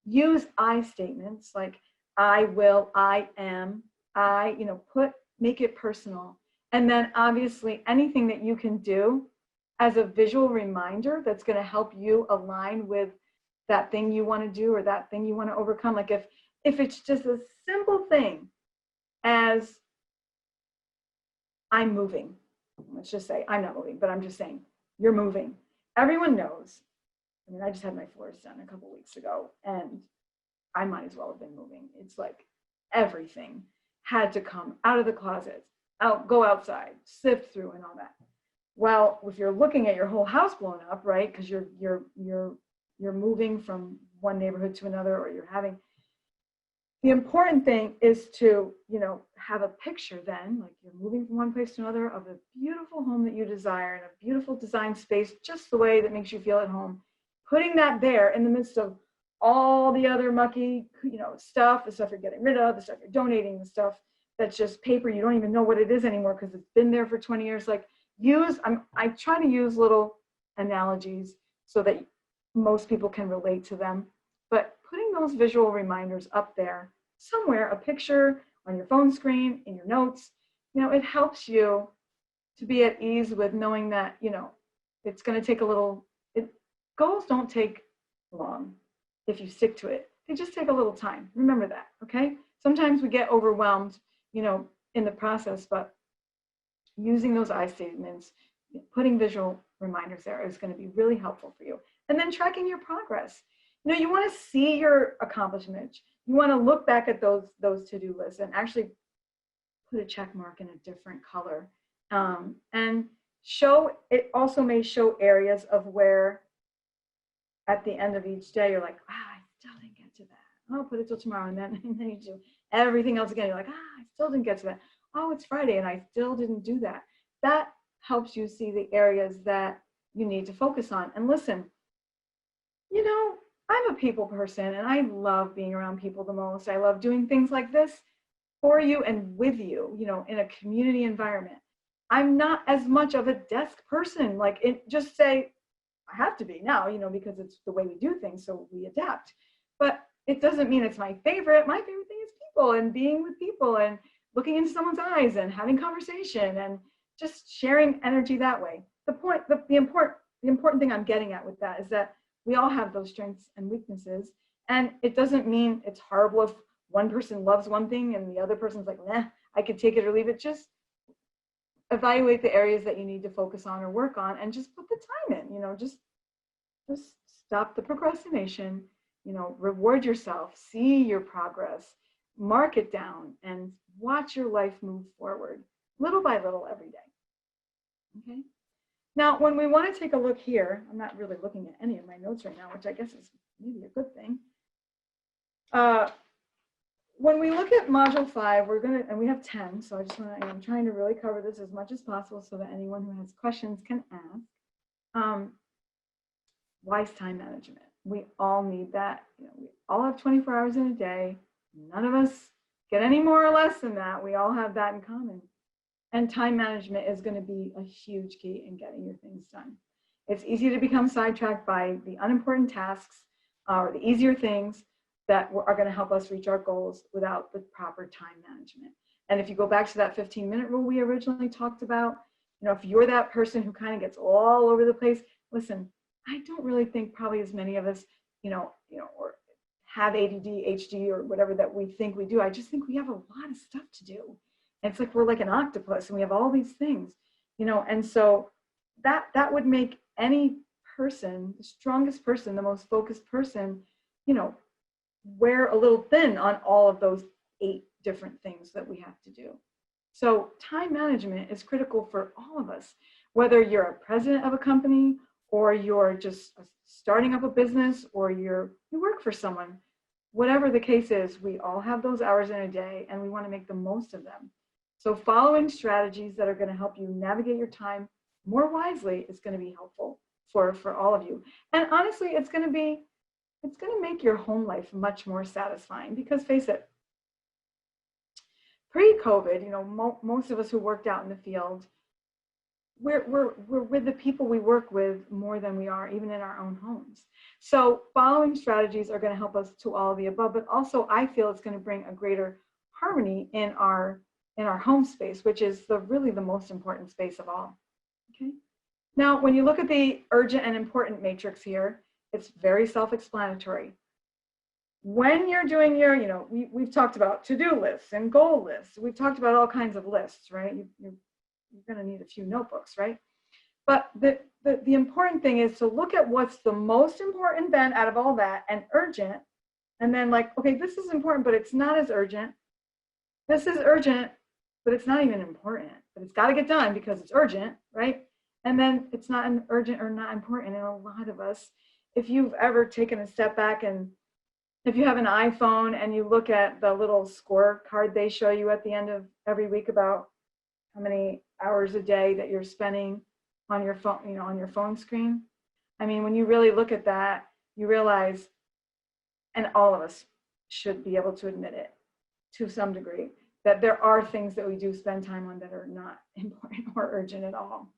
Speaker 2: use I statements like I will, I am, make it personal. And then obviously anything that you can do as a visual reminder that's going to help you align with that thing you want to do or that thing you want to overcome. Like if it's just a simple thing as I'm moving, let's just say I'm not moving, but I'm just saying you're moving. Everyone knows. I mean, I just had my floors done a couple weeks ago and I might as well have been moving. It's like everything had to come out of the closet, go outside, sift through and all that. Well, if you're looking at your whole house blown up, right? Because you're moving from one neighborhood to another, or you're having, the important thing is to, have a picture then, like you're moving from one place to another, of a beautiful home that you desire in a beautiful design space, just the way that makes you feel at home. Putting that there in the midst of all the other mucky, stuff, the stuff you're getting rid of, the stuff you're donating, the stuff that's just paper, you don't even know what it is anymore because it's been there for 20 years. Like I try to use little analogies so that most people can relate to them, but putting those visual reminders up there somewhere, a picture on your phone screen, in your notes, it helps you to be at ease with knowing that, it's going to take a little, goals don't take long if you stick to it. They just take a little time. Remember that, okay? Sometimes we get overwhelmed, in the process, but using those I statements, putting visual reminders there is going to be really helpful for you. And then tracking your progress. You want to see your accomplishments. You want to look back at those to-do lists and actually put a check mark in a different color. And it also may show areas of where at the end of each day, you're like, I still didn't get to that. I'll put it till tomorrow. And then you do everything else again. You're like, I still didn't get to that. Oh, it's Friday and I still didn't do that. That helps you see the areas that you need to focus on. And listen, I'm a people person and I love being around people the most. I love doing things like this for you and with you, in a community environment. I'm not as much of a desk person. Like just say, I have to be now, because it's the way we do things, so we adapt. But it doesn't mean it's my favorite. My favorite thing is people and being with people and looking into someone's eyes and having conversation and just sharing energy that way. The important thing I'm getting at with that is that we all have those strengths and weaknesses. And it doesn't mean it's horrible if one person loves one thing and the other person's like, nah, I could take it or leave it. Just evaluate the areas that you need to focus on or work on and just put the time in, just stop the procrastination, reward yourself, see your progress, mark it down and watch your life move forward little by little every day. Okay. Now, when we want to take a look here, I'm not really looking at any of my notes right now, which I guess is maybe a good thing. When we look at module 5, and we have 10, so I'm trying to really cover this as much as possible so that anyone who has questions can ask. Wise time management. We all need that. We all have 24 hours in a day. None of us get any more or less than that. We all have that in common. And time management is going to be a huge key in getting your things done. It's easy to become sidetracked by the unimportant tasks or the easier things that are going to help us reach our goals without the proper time management. And if you go back to that 15-minute rule we originally talked about, if you're that person who kind of gets all over the place, listen, I don't really think probably as many of us, or have ADD, HD, or whatever that we think we do. I just think we have a lot of stuff to do. And it's like we're like an octopus and we have all these things, and so that would make any person, the strongest person, the most focused person, wear a little thin on all of those 8 different things that we have to do. So time management is critical for all of us, whether you're a president of a company or you're just a starting up a business or you work for someone. Whatever the case is, we all have those hours in a day and we want to make the most of them. So following strategies that are going to help you navigate your time more wisely is going to be helpful for all of you. And honestly, it's going to make your home life much more satisfying, because face it, pre-COVID, you know, most of us who worked out in the field, we're with the people we work with more than we are even in our own homes. So following strategies are going to help us to all of the above, but also I feel it's going to bring a greater harmony in our home space, which is really the most important space of all. Okay. Now, when you look at the urgent and important matrix here, it's very self-explanatory. When you're doing your, you know, we've talked about to-do lists and goal lists. We've talked about all kinds of lists, right? You're going to need a few notebooks, right? But the important thing is to look at what's the most important then out of all that and urgent. And then like, okay, this is important, but it's not as urgent. This is urgent, but it's not even important, but it's got to get done because it's urgent, right? And then it's not an urgent or not important. And a lot of us, if you've ever taken a step back and if you have an iPhone and you look at the little scorecard they show you at the end of every week about how many hours a day that you're spending on your phone, you know, on your phone screen. I mean, when you really look at that, you realize, and all of us should be able to admit it to some degree, that there are things that we do spend time on that are not important or urgent at all.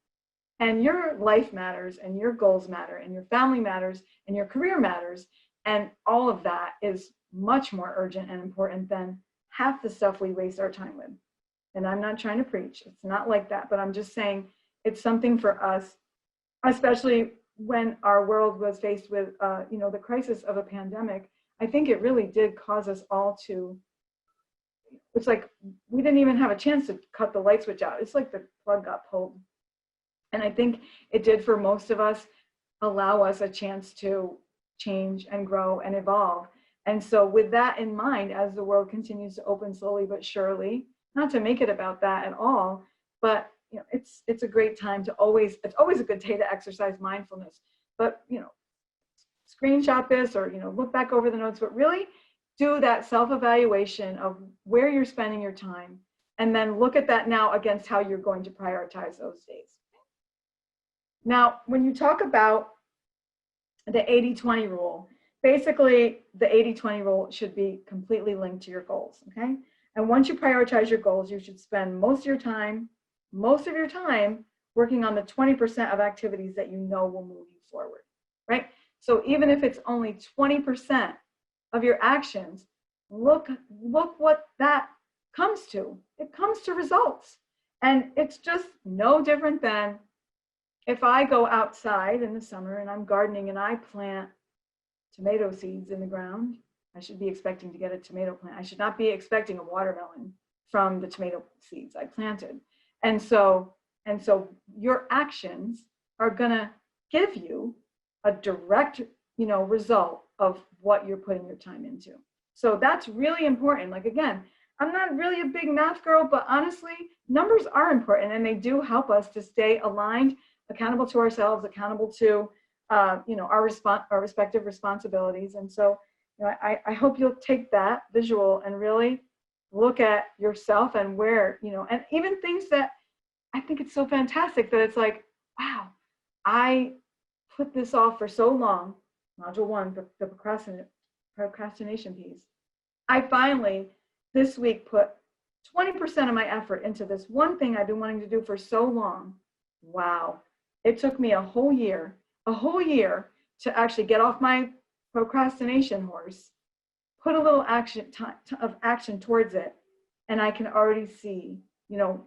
Speaker 2: And your life matters, and your goals matter, and your family matters, and your career matters. And all of that is much more urgent and important than half the stuff we waste our time with. And I'm not trying to preach. It's not like that, but I'm just saying it's something for us, especially when our world was faced with, you know, the crisis of a pandemic. I think it really did cause us all to, it's like we didn't even have a chance to cut the light switch out. It's like the plug got pulled. And I think it did for most of us allow us a chance to change and grow and evolve. And so with that in mind, as the world continues to open slowly but surely, not to make it about that at all, but you know, it's a great time to it's always a good day to exercise mindfulness. But you know, screenshot this or you know, look back over the notes, but really do that self-evaluation of where you're spending your time, and then look at that now against how you're going to prioritize those days. Now, when you talk about the 80-20 rule, basically the 80-20 rule should be completely linked to your goals, okay? And once you prioritize your goals, you should spend most of your time working on the 20% of activities that you know will move you forward, right? So even if it's only 20% of your actions, look what that comes to. It comes to results. And it's just no different than if I go outside in the summer and I'm gardening and I plant tomato seeds in the ground, I should be expecting to get a tomato plant. I should not be expecting a watermelon from the tomato seeds I planted. And so your actions are gonna give you a direct, you know, result of what you're putting your time into. So that's really important. Like again, I'm not really a big math girl, but honestly, numbers are important and they do help us to stay aligned, accountable to ourselves, accountable to you know, our respective responsibilities. And so, you know, I hope you'll take that visual and really look at yourself and where, you know, and even things that I think it's so fantastic that it's like, wow, I put this off for so long. Module 1, the procrastination piece. I finally this week put 20% of my effort into this one thing I've been wanting to do for so long. Wow. It took me a whole year to actually get off my procrastination horse, put a little action towards it. And I can already see, you know,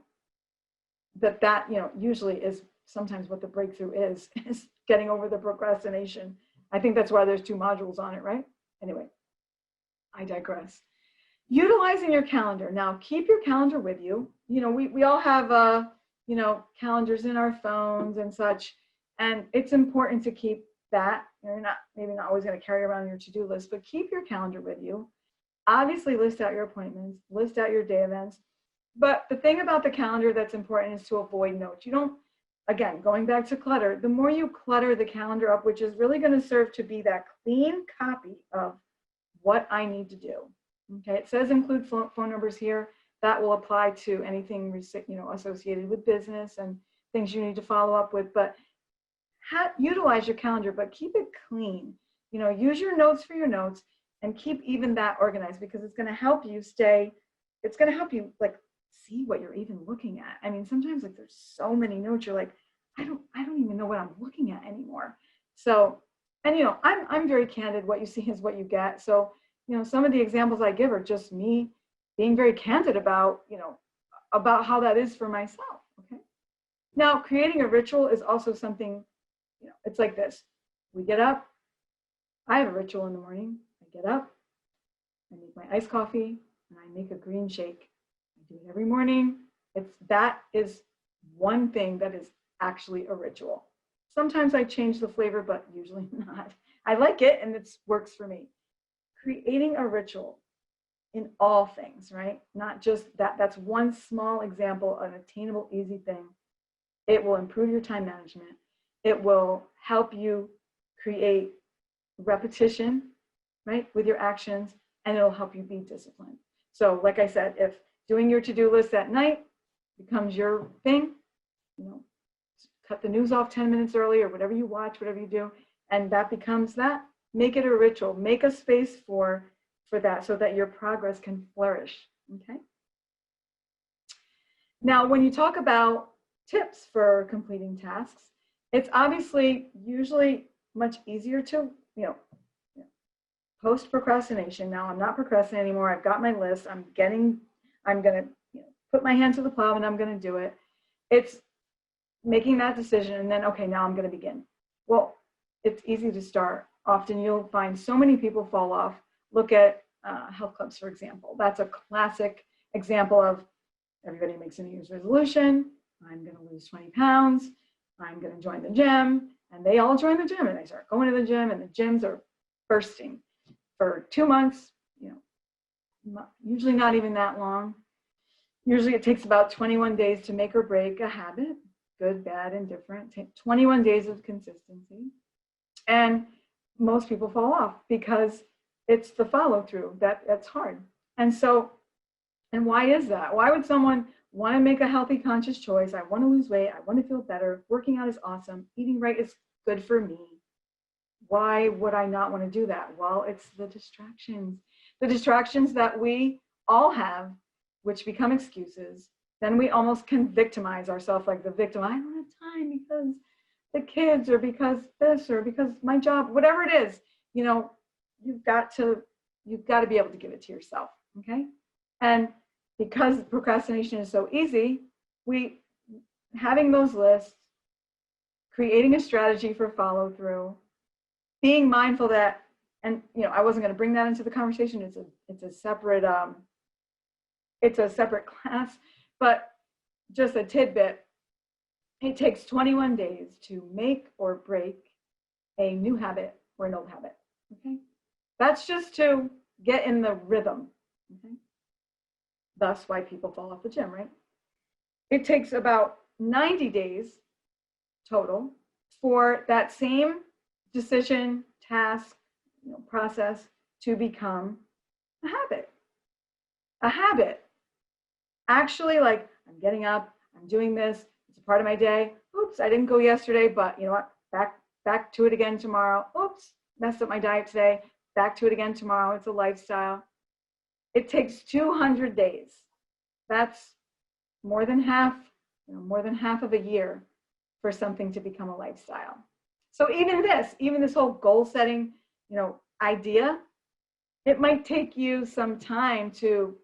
Speaker 2: that, you know, usually is sometimes what the breakthrough is getting over the procrastination. I think that's why there's 2 modules on it, right? Anyway, I digress. Utilizing your calendar. Now, keep your calendar with you. You know, we all have, you know, calendars in our phones and such. And it's important to keep that. You're maybe not always going to carry around your to-do list, but keep your calendar with you. Obviously, list out your appointments, list out your day events. But the thing about the calendar that's important is to avoid notes. You don't, again, going back to clutter, the more you clutter the calendar up, which is really going to serve to be that clean copy of what I need to do. Okay, it says include phone numbers here. That will apply to anything associated with business and things you need to follow up with. But utilize your calendar, but keep it clean. Use your notes for your notes and keep even that organized, because it's going to help you stay. It's going to help you like see what you're even looking at. I mean, sometimes like there's so many notes, you're like, I don't even know what I'm looking at anymore. So, and I'm very candid. What you see is what you get. So, some of the examples I give are just me being very candid about, about how that is for myself. Okay. Now, creating a ritual is also something, it's like this. We get up. I have a ritual in the morning. I get up, I make my iced coffee, and I make a green shake. I do it every morning. That is one thing that is actually a ritual. Sometimes I change the flavor, but usually not. I like it and it works for me. Creating a ritual in all things, right? Not just that. That's one small example, an attainable, easy thing. It will improve your time management. It will help you create repetition, right, with your actions, and it'll help you be disciplined. So like I said, if doing your to-do list at night becomes your thing, cut the news off 10 minutes early or whatever you watch, whatever you do, and that becomes that, make it a ritual. Make a space for that so that your progress can flourish, okay? Now, when you talk about tips for completing tasks, it's obviously usually much easier to, post procrastination. Now I'm not procrastinating anymore. I've got my list. I'm going to put my hand to the plow and I'm going to do it. It's making that decision and then, okay, now I'm going to begin. Well, it's easy to start. Often you'll find so many people fall off. Look at health clubs, for example. That's a classic example of everybody makes a New Year's resolution. I'm going to lose 20 pounds. I'm going to join the gym. And they all join the gym and they start going to the gym and the gyms are bursting for 2 months, usually not even that long. Usually it takes about 21 days to make or break a habit, good, bad, indifferent. Take 21 days of consistency. And most people fall off because it's the follow through that's hard. And why is that? Why would someone want to make a healthy, conscious choice? I want to lose weight. I want to feel better. Working out is awesome. Eating right is good for me. Why would I not want to do that? Well, it's the distractions that we all have, which become excuses. Then we almost can victimize ourselves like the victim. I don't have time because the kids or because this or because my job, whatever it is, you've got to be able to give it to yourself. Okay. And because procrastination is so easy, having those lists, creating a strategy for follow through, being mindful that, and I wasn't going to bring that into the conversation. It's a separate class, but just a tidbit. It takes 21 days to make or break a new habit or an old habit. Okay, that's just to get in the rhythm. Okay, thus why people fall off the gym, right? It takes about 90 days total for that same decision, task, process to become a habit. A habit. Actually, like, I'm getting up, I'm doing this, it's a part of my day. Oops, I didn't go yesterday, but you know what? Back to it again tomorrow. Oops, messed up my diet today. Back to it again tomorrow. It's a lifestyle. It takes 200 days. That's more than half of a year for something to become a lifestyle. So even this whole goal setting, idea, it might take you some time to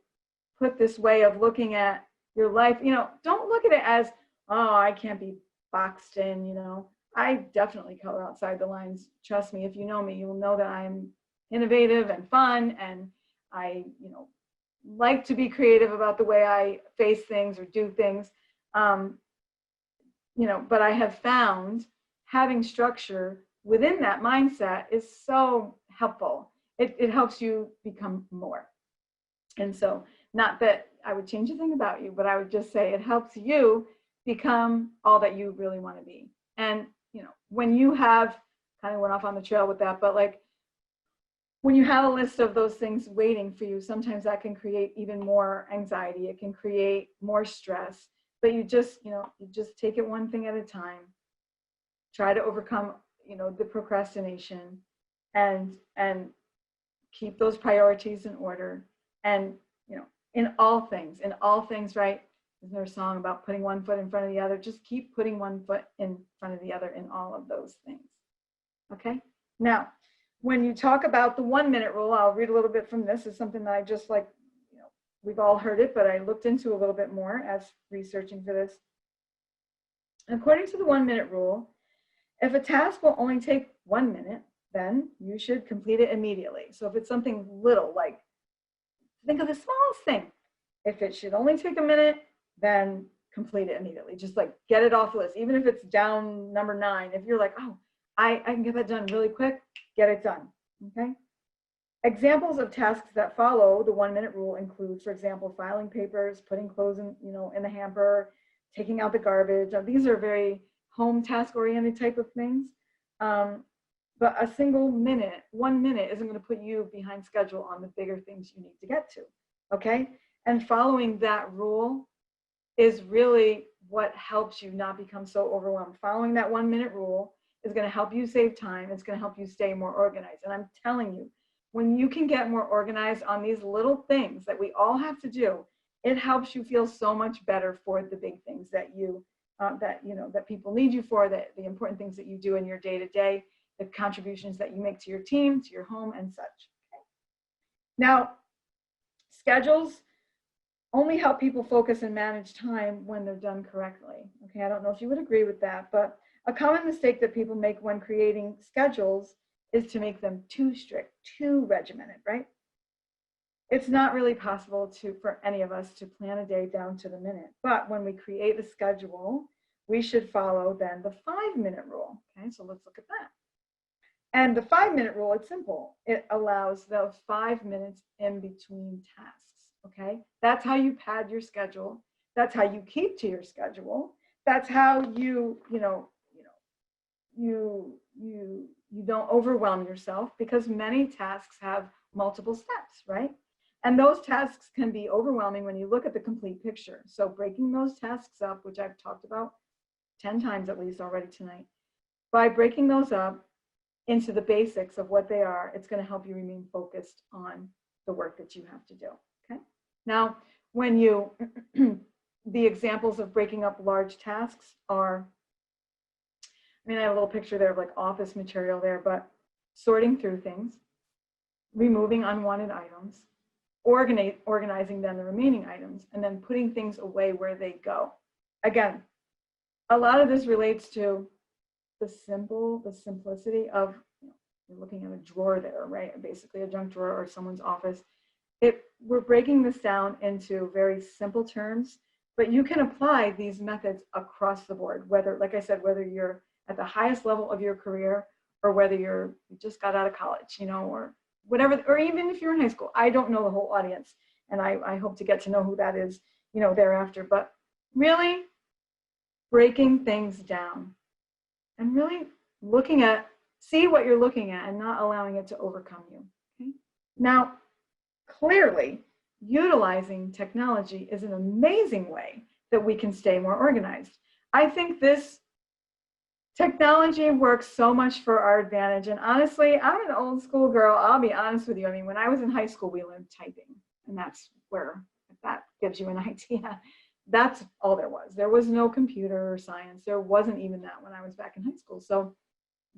Speaker 2: put this way of looking at your life. Don't look at it as, oh, I can't be boxed in, I definitely color outside the lines. Trust me, if you know me, you will know that I'm innovative and fun, and I, like to be creative about the way I face things or do things. But I have found having structure within that mindset is so helpful. It helps you become more. And so, not that I would change a thing about you, but I would just say it helps you become all that you really want to be. And, you know, when you have, kind of went off on the trail with that, but like when you have a list of those things waiting for you, sometimes that can create even more anxiety. It can create more stress, but you just, you know, you just take it one thing at a time, try to overcome, you know, the procrastination and keep those priorities in order. And, you know, in all things, right? Isn't there a song about putting one foot in front of the other? Just keep putting one foot in front of the other in all of those things. Okay. Now, when you talk about the 1 minute rule, I'll read a little bit from this. It's something that I just like, you know, we've all heard it, but I looked into a little bit more as researching for this. According to the 1 minute rule, if a task will only take 1 minute, then you should complete it immediately. So if it's something little, like think of the smallest thing. If it should only take a minute, then complete it immediately. Just like get it off the list. Even if it's down number 9, if you're like, oh, I can get that done really quick, get it done, okay? Examples of tasks that follow the 1 minute rule include, for example, filing papers, putting clothes in, you know, in the hamper, taking out the garbage. These are very home task oriented type of things. But a single minute, 1 minute isn't going to put you behind schedule on the bigger things you need to get to, okay? And following that rule is really what helps you not become so overwhelmed. Following that 1 minute rule is going to help you save time. It's going to help you stay more organized. And I'm telling you, when you can get more organized on these little things that we all have to do, it helps you feel so much better for the big things that you, that people need you for, that the important things that you do in your day to day, the contributions that you make to your team, to your home and such. Okay. Now, schedules only help people focus and manage time when they're done correctly. Okay, I don't know if you would agree with that, but a common mistake that people make when creating schedules is to make them too strict, too regimented, right? It's not really possible for any of us to plan a day down to the minute, but when we create a schedule, we should follow then the 5 minute rule. Okay, so let's look at that. And the 5 minute rule, it's simple. It allows those 5 minutes in between tasks, okay? That's how you pad your schedule. That's how you keep to your schedule. That's how you don't overwhelm yourself, because many tasks have multiple steps, right? And those tasks can be overwhelming when you look at the complete picture. So breaking those tasks up, which I've talked about 10 times at least already tonight, by breaking those up into the basics of what they are, it's going to help you remain focused on the work that you have to do, okay? Now, when you, the examples of breaking up large tasks are, I mean, I have a little picture there of like office material there, but sorting through things, removing unwanted items, organizing then the remaining items, and then putting things away where they go. Again, a lot of this relates to the simplicity of, you're looking at a drawer there, right? Basically a junk drawer or someone's office. We're breaking this down into very simple terms, but you can apply these methods across the board, whether, like I said, whether you're at the highest level of your career or whether you just got out of college, or whatever, or even if you're in high school. I don't know the whole audience, and I hope to get to know who that is, thereafter, but really breaking things down and really see what you're looking at and not allowing it to overcome you, okay? Now, clearly, utilizing technology is an amazing way that we can stay more organized. I think this technology works so much for our advantage. And honestly, I'm an old school girl. I'll be honest with you. I mean, when I was in high school, we learned typing. And that's where, if that gives you an idea, that's all there was. There was no computer or science. There wasn't even that when I was back in high school. So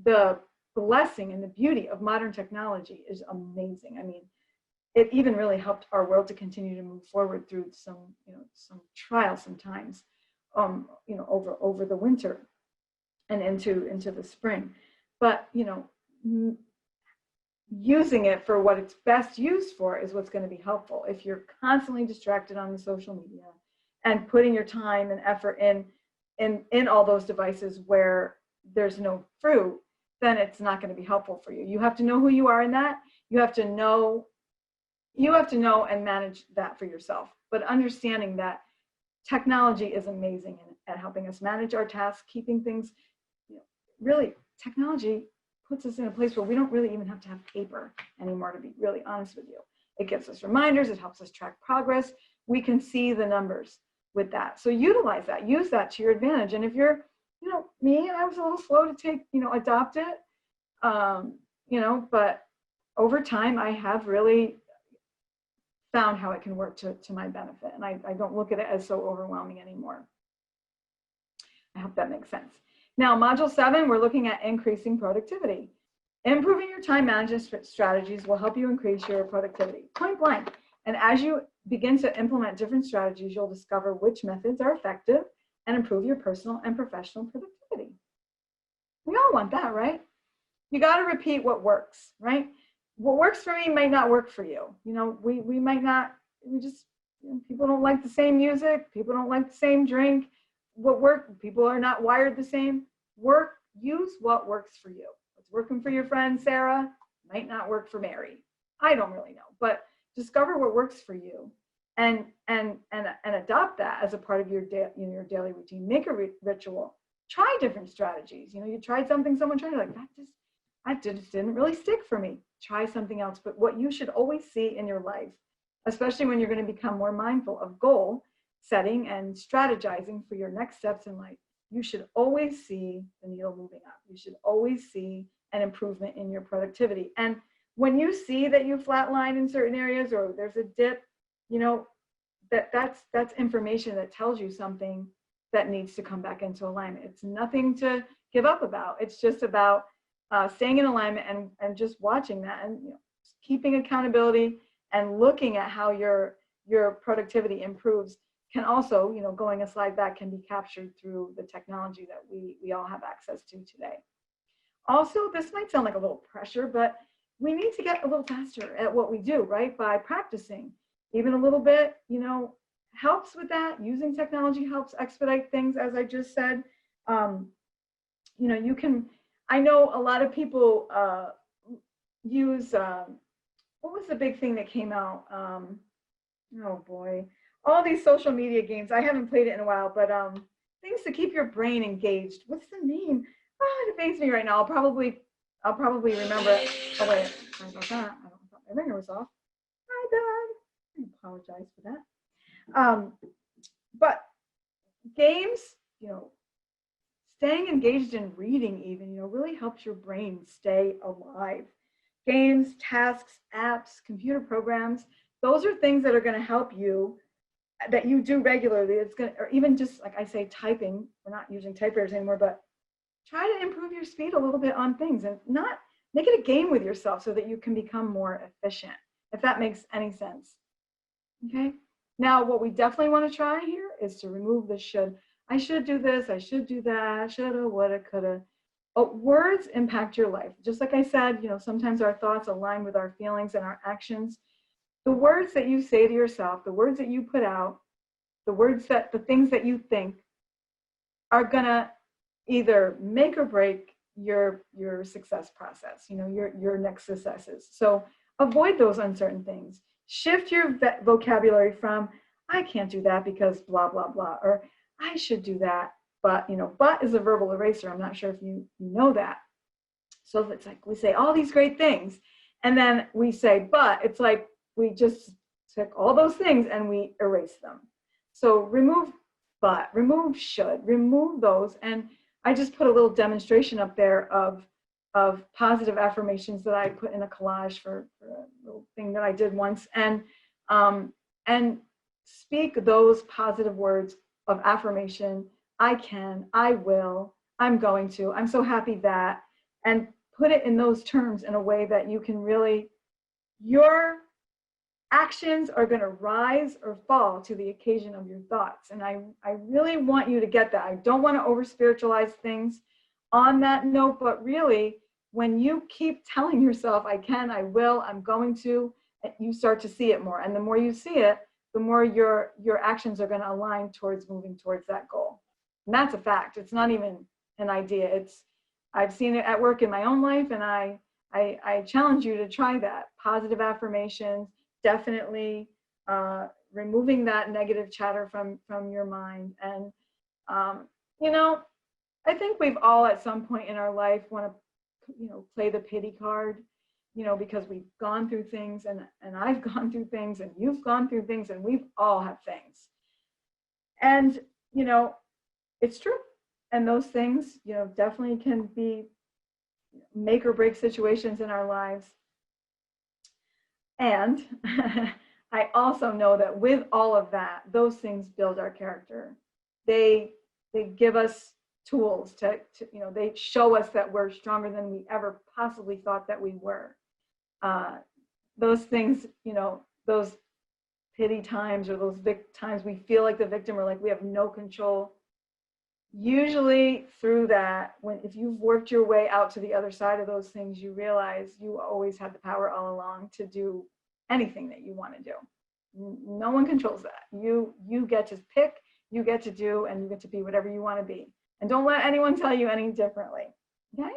Speaker 2: the blessing and the beauty of modern technology is amazing. I mean, it even really helped our world to continue to move forward through some trials sometimes, over the winter and into the spring. But, using it for what it's best used for is what's going to be helpful. If you're constantly distracted on the social media and putting your time and effort in all those devices where there's no fruit, then it's not going to be helpful for you. You have to know who you are in that. You have to know and manage that for yourself. But understanding that technology is amazing at helping us manage our tasks, keeping things, really, technology puts us in a place where we don't really even have to have paper anymore, to be really honest with you. It gives us reminders, it helps us track progress. We can see the numbers with that. So utilize that, use that to your advantage. And if you're, me, I was a little slow to adopt it, but over time I have really found how it can work to my benefit. And I don't look at it as so overwhelming anymore. I hope that makes sense. Now, module 7, we're looking at increasing productivity. Improving your time management strategies will help you increase your productivity, point blank. And as you begin to implement different strategies, you'll discover which methods are effective and improve your personal and professional productivity. We all want that, right? You got to repeat what works, right? What works for me might not work for you. We might not, people don't like the same music, people don't like the same drink. People are not wired the same. Use what works for you. What's working for your friend Sarah might not work for Mary. I don't really know, but discover what works for you and adopt that as a part of your daily routine. Make a ritual. Try different strategies. You tried something, someone tried, you're like, that just didn't really stick for me. Try something else. But what you should always see in your life, especially when you're going to become more mindful of goal setting and strategizing for your next steps in life, you should always see the needle moving up. You should always see an improvement in your productivity. And when you see that you flatline in certain areas or there's a dip, that's information that tells you something that needs to come back into alignment. It's nothing to give up about. It's just about staying in alignment and just watching that and keeping accountability and looking at how your productivity improves can also, going a slide back, can be captured through the technology that we all have access to today. Also, this might sound like a little pressure, but we need to get a little faster at what we do, right? By practicing even a little bit, helps with that. Using technology helps expedite things, as I just said. You can, I know a lot of people use, what was the big thing that came out? Oh boy. All these social media games. I haven't played it in a while, but things to keep your brain engaged. What's the name? Oh, it evades me right now. I'll probably remember it. Oh wait, sorry about that. I thought my ringer was off. My bad. I apologize for that. But games, staying engaged in reading even, really helps your brain stay alive. Games, tasks, apps, computer programs, those are things that are going to help you, that you do regularly. It's going to, or even just like I say, typing. We're not using typewriters anymore, but try to improve your speed a little bit on things and not make it a game with yourself so that you can become more efficient, if that makes any sense. Okay. Now, what we definitely want to try here is to remove the should. I should do this. I should do that. Shoulda, woulda, coulda. Words impact your life. Just like I said, sometimes our thoughts align with our feelings and our actions. The words that you say to yourself, the words that you put out, the things that you think are gonna either make or break your success process, your next successes. So avoid those uncertain things. Shift your vocabulary from, I can't do that because blah, blah, blah, or I should do that, but, but is a verbal eraser. I'm not sure if you know that. So it's like we say all these great things, and then we say, but it's like we just took all those things and we erase them. So remove but, remove should, remove those. And I just put a little demonstration up there of positive affirmations that I put in a collage for a little thing that I did once. And speak those positive words of affirmation. I can, I will, I'm going to, I'm so happy that, and put it in those terms in a way that you can really, your actions are going to rise or fall to the occasion of your thoughts. And I really want you to get that. I don't want to over spiritualize things on that note, but really, when you keep telling yourself, I can, I will, I'm going to, you start to see it more. And the more you see it, the more your actions are going to align towards moving towards that goal. And that's a fact. It's not even an idea. I've seen it at work in my own life, and I challenge you to try that. Positive affirmations, definitely removing that negative chatter from your mind, and You know, I think we've all at some point in our life want to, play the pity card, because we've gone through things, and I've gone through things, and you've gone through things, and we've all had things. And, it's true. And those things, definitely can be make or break situations in our lives. And I also know that with all of that, those things build our character. They give us tools to they show us that we're stronger than we ever possibly thought that we were. Those things, those pity times, or those times we feel like the victim, or like we have no control. Usually through that, if you've worked your way out to the other side of those things, you realize you always had the power all along to do anything that you want to do. No one controls that. You get to pick, you get to do, and you get to be whatever you want to be. And don't let anyone tell you any differently. Okay?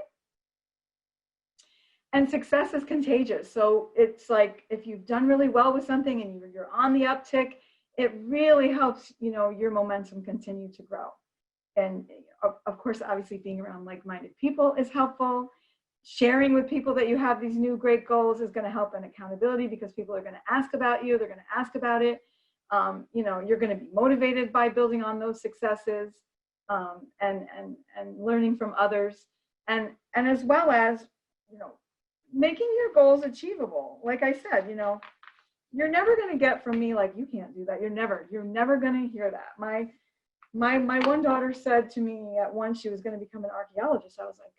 Speaker 2: And success is contagious. So it's like, if you've done really well with something and you're on the uptick, it really helps, your momentum continue to grow. And of course, obviously being around like-minded people is helpful. Sharing with people that you have these new great goals is going to help in accountability, because people are going to ask about you. They're going to ask about it. You're going to be motivated by building on those successes, and learning from others, and as well as, making your goals achievable. Like I said, you're never going to get from me like, you can't do that. You're never going to hear that. My one daughter said to me at once she was going to become an archaeologist. I was like,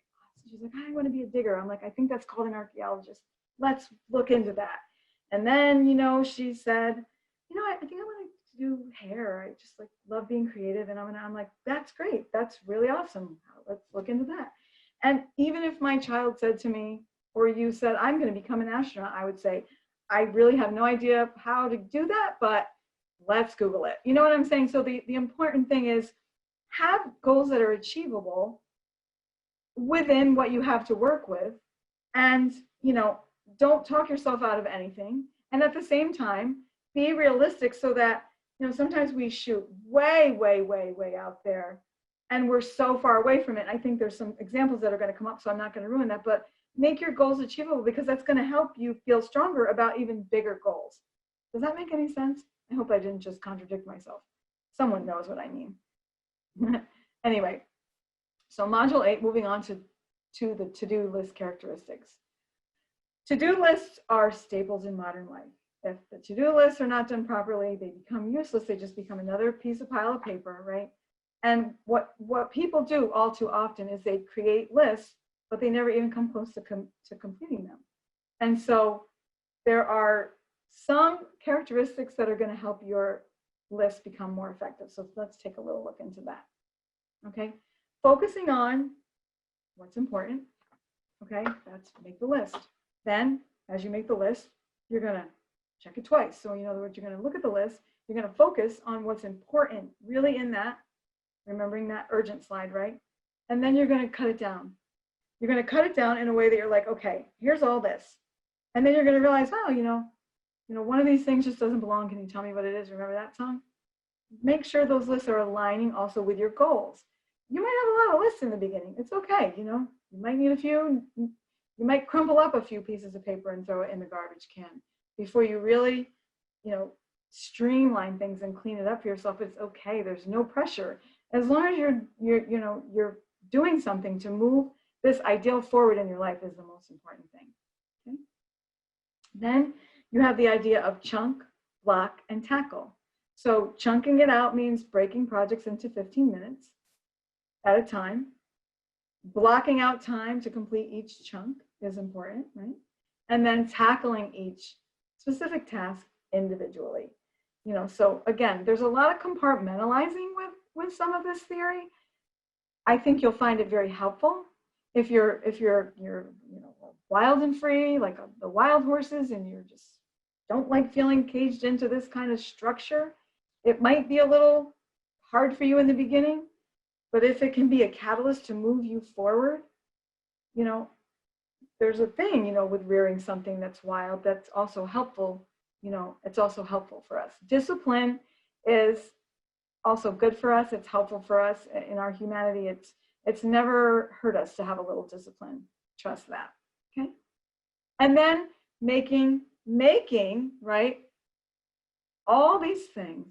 Speaker 2: she's like, I want to be a digger. I'm like, I think that's called an archaeologist. Let's look into that. And then, she said, I think I want to do hair. I just love being creative. And I'm like, that's great. That's really awesome. Let's look into that. And even if my child said to me, or you said, I'm going to become an astronaut, I would say, I really have no idea how to do that, but let's Google it. You know what I'm saying? So the important thing is, have goals that are achievable within what you have to work with, and don't talk yourself out of anything. And at the same time, be realistic, so that sometimes we shoot way out there, and we're so far away from it. I think there's some examples that are going to come up, so I'm not going to ruin that, but make your goals achievable, because that's going to help you feel stronger about even bigger goals. Does that make any sense? I hope I didn't just contradict myself. Someone knows what I mean. Anyway, so module 8, moving on to the to-do list characteristics. To-do lists are staples in modern life. If the to-do lists are not done properly, they become useless. They just become another pile of paper, right? And what people do all too often is they create lists, but they never even come close to completing them. And so there are some characteristics that are going to help your list become more effective. So let's take a little look into that. Okay, focusing on what's important. Okay, that's make the list. Then, as you make the list, you're going to check it twice. So in other words, you're going to look at the list. You're going to focus on what's important really in that, remembering that urgent slide, right? And then you're going to cut it down. You're going to cut it down in a way that you're like, okay, here's all this. And then you're going to realize, oh, one of these things just doesn't belong. Can you tell me what it is? Remember that song? Make sure those lists are aligning also with your goals. You might have a lot of lists in the beginning. It's okay. You might need a few. You might crumple up a few pieces of paper and throw it in the garbage can before you really, streamline things and clean it up for yourself. It's okay. There's no pressure. As long as you're doing something to move this ideal forward in your life is the most important thing. Okay? Then you have the idea of chunk, block, and tackle. So chunking it out means breaking projects into 15 minutes at a time. Blocking out time to complete each chunk is important, right? And then tackling each specific task individually. So again, there's a lot of compartmentalizing with some of this theory. I think you'll find it very helpful if you're wild and free, like the wild horses, and you just don't like feeling caged into this kind of structure. It might be a little hard for you in the beginning, but if it can be a catalyst to move you forward, there's a thing, with rearing something that's wild that's also helpful. It's also helpful for us. Discipline is also good for us. It's helpful for us in our humanity. It's never hurt us to have a little discipline. Trust that. Okay. And then making, right, all these things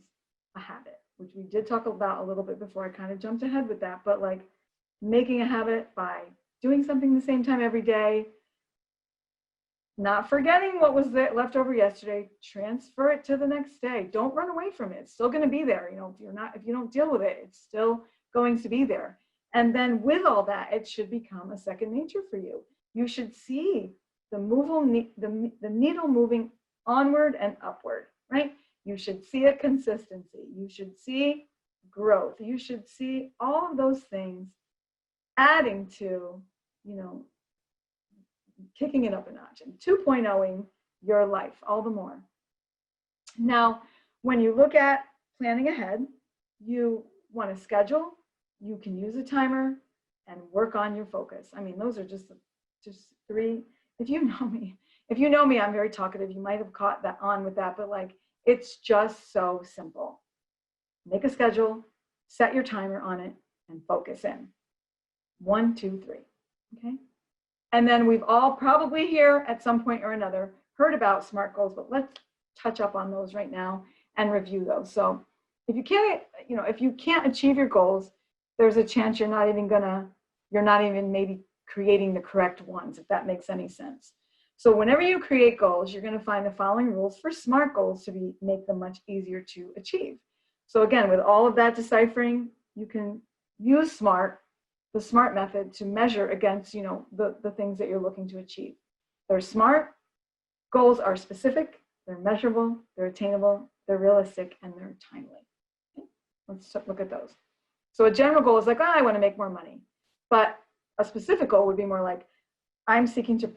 Speaker 2: a habit, which we did talk about a little bit before. I kind of jumped ahead with that, but like making a habit by doing something the same time every day, not forgetting what was left over yesterday, transfer it to the next day. Don't run away from it. It's still going to be there. You know, if you don't deal with it, it's still going to be there. And then with all that, it should become a second nature for you. You should see the needle moving onward and upward, right? You should see a consistency. You should see growth. You should see all of those things adding to, you know, kicking it up a notch and 2.0ing your life all the more. Now, when you look at planning ahead, you want to schedule, you can use a timer and work on your focus. I mean, those are just three. If you know me, I'm very talkative. You might have caught that on with that, but like, it's just so simple. Make a schedule, set your timer on it, and focus in. 1, 2, 3, okay? And then we've all probably here at some point or another heard about SMART goals, but let's touch up on those right now and review those. So if you can't achieve your goals, there's a chance you're not even maybe creating the correct ones, if that makes any sense. So whenever you create goals, you're going to find the following rules for SMART goals to make them much easier to achieve. So again, with all of that deciphering, you can use the SMART method to measure against, you know, the things that you're looking to achieve. They're SMART. Goals are specific, they're measurable, they're attainable, they're realistic, and they're timely. Okay? Let's look at those. So a general goal is like, I want to make more money. But a specific goal would be more like, I'm seeking to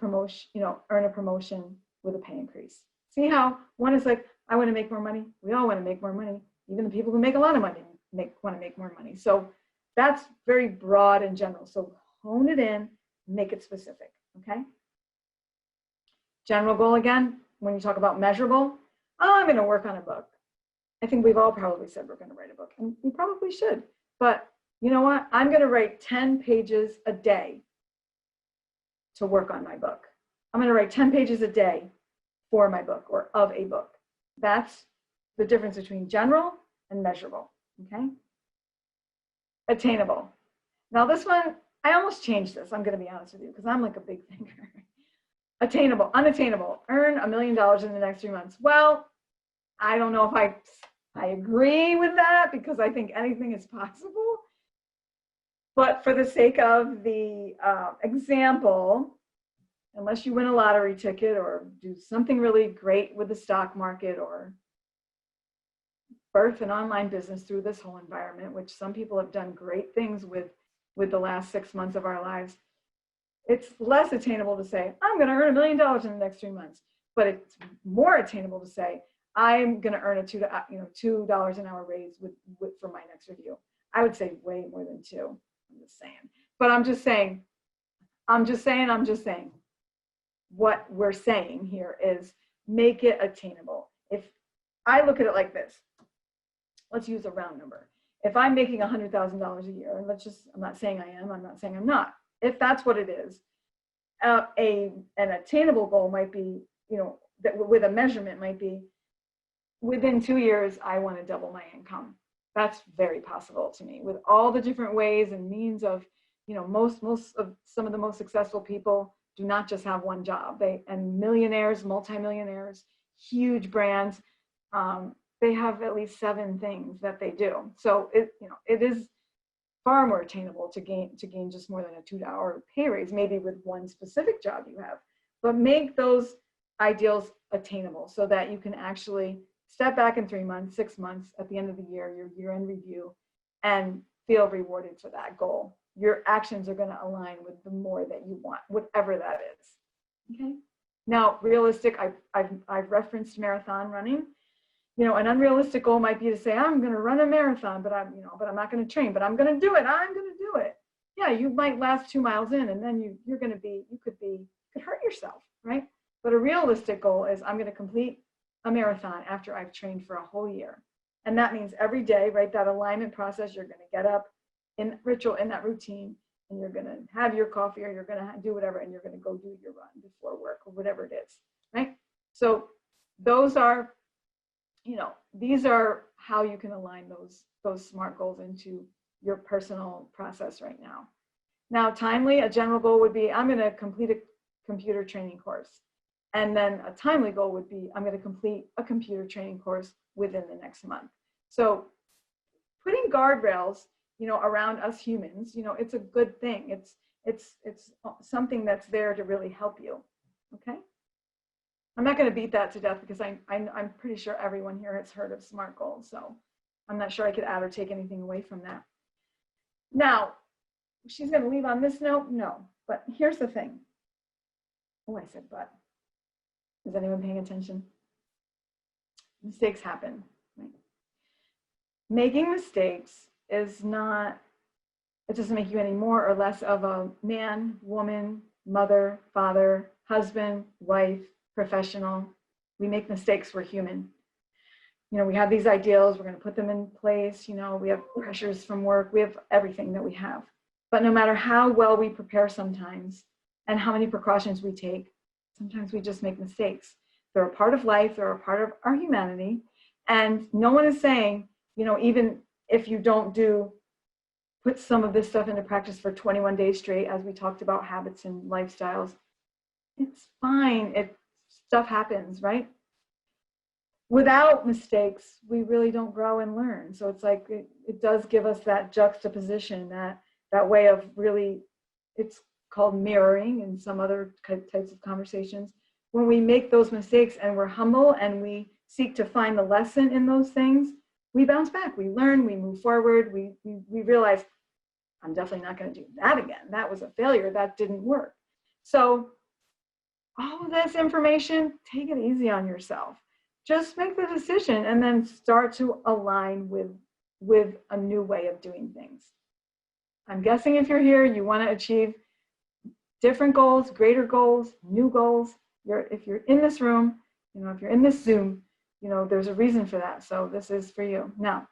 Speaker 2: earn a promotion with a pay increase. See how one is like, I want to make more money. We all want to make more money. Even the people who make a lot of money want to make more money. So that's very broad and general. So hone it in, make it specific, okay? General goal again, when you talk about measurable, I'm going to work on a book. I think we've all probably said we're going to write a book, and we probably should. But you know what? I'm going to write 10 pages a day to work on my book. I'm going to write 10 pages a day for my book or of a book. That's the difference between general and measurable, okay? Attainable. Now this one, I almost changed this. I'm going to be honest with you because I'm like a big thinker. Attainable, unattainable, earn $1 million in the next 3 months. Well, I don't know if I agree with that because I think anything is possible. But for the sake of the example, unless you win a lottery ticket or do something really great with the stock market or birth an online business through this whole environment, which some people have done great things with the last 6 months of our lives, it's less attainable to say, I'm going to earn $1 million in the next 3 months. But it's more attainable to say, I'm going to earn a $2 an hour raise for my next review. I would say way more than 2. I'm just saying. But I'm just saying. What we're saying here is make it attainable. If I look at it like this, let's use a round number. If I'm making $100,000 a year, and I'm not saying I am, I'm not saying I'm not. If that's what it is, an attainable goal might be, that with a measurement might be, within 2 years, I want to double my income. That's very possible to me with all the different ways and means of, most of some of the most successful people do not just have one job. And millionaires, multimillionaires, huge brands, they have at least 7 things that they do. So it is far more attainable to gain just more than a $2 pay raise, maybe with one specific job you have. But make those ideals attainable so that you can actually step back in 3 months, 6 months, at the end of the year, your year-end review, and feel rewarded for that goal. Your actions are going to align with the more that you want, whatever that is. Okay. Now, realistic, I've referenced marathon running. An unrealistic goal might be to say, I'm going to run a marathon, but I'm not going to train, but I'm going to do it. I'm going to do it. Yeah, you might last 2 miles in, and then you could hurt yourself, right? But a realistic goal is I'm going to complete a marathon after I've trained for a whole year. And that means every day, right? That alignment process, you're going to get up in ritual, in that routine, and you're going to have your coffee, or you're going to do whatever, and you're going to go do your run before work or whatever it is, right? So those are, these are how you can align those SMART goals into your personal process right now. Now, timely, a general goal would be, I'm going to complete a computer training course. And then a timely goal would be, I'm going to complete a computer training course within the next month. So putting guardrails, around us humans, it's a good thing. It's something that's there to really help you. Okay. I'm not going to beat that to death because I'm pretty sure everyone here has heard of SMART goals. So I'm not sure I could add or take anything away from that. Now, she's going to leave on this note? No. But here's the thing. Oh, I said but. Is anyone paying attention? Mistakes happen. Right? Making mistakes is not, it doesn't make you any more or less of a man, woman, mother, father, husband, wife, professional. We make mistakes, we're human. We have these ideals, we're going to put them in place. We have pressures from work, we have everything that we have. But no matter how well we prepare sometimes and how many precautions we take, sometimes we just make mistakes. They're a part of life, they're a part of our humanity. And no one is saying, even if you don't put some of this stuff into practice for 21 days straight, as we talked about habits and lifestyles, it's fine. Stuff happens, right? Without mistakes, we really don't grow and learn. So it's like, it does give us that juxtaposition, that way of really, it's called mirroring in some other types of conversations. When we make those mistakes and we're humble and we seek to find the lesson in those things, we bounce back, we learn, we move forward, we realize, I'm definitely not going to do that again. That was a failure, that didn't work. So all of this information, take it easy on yourself. Just make the decision and then start to align with a new way of doing things. I'm guessing if you're here, you want to achieve different goals, greater goals, new goals. If you're in this room, if you're in this Zoom, there's a reason for that. So this is for you. Now,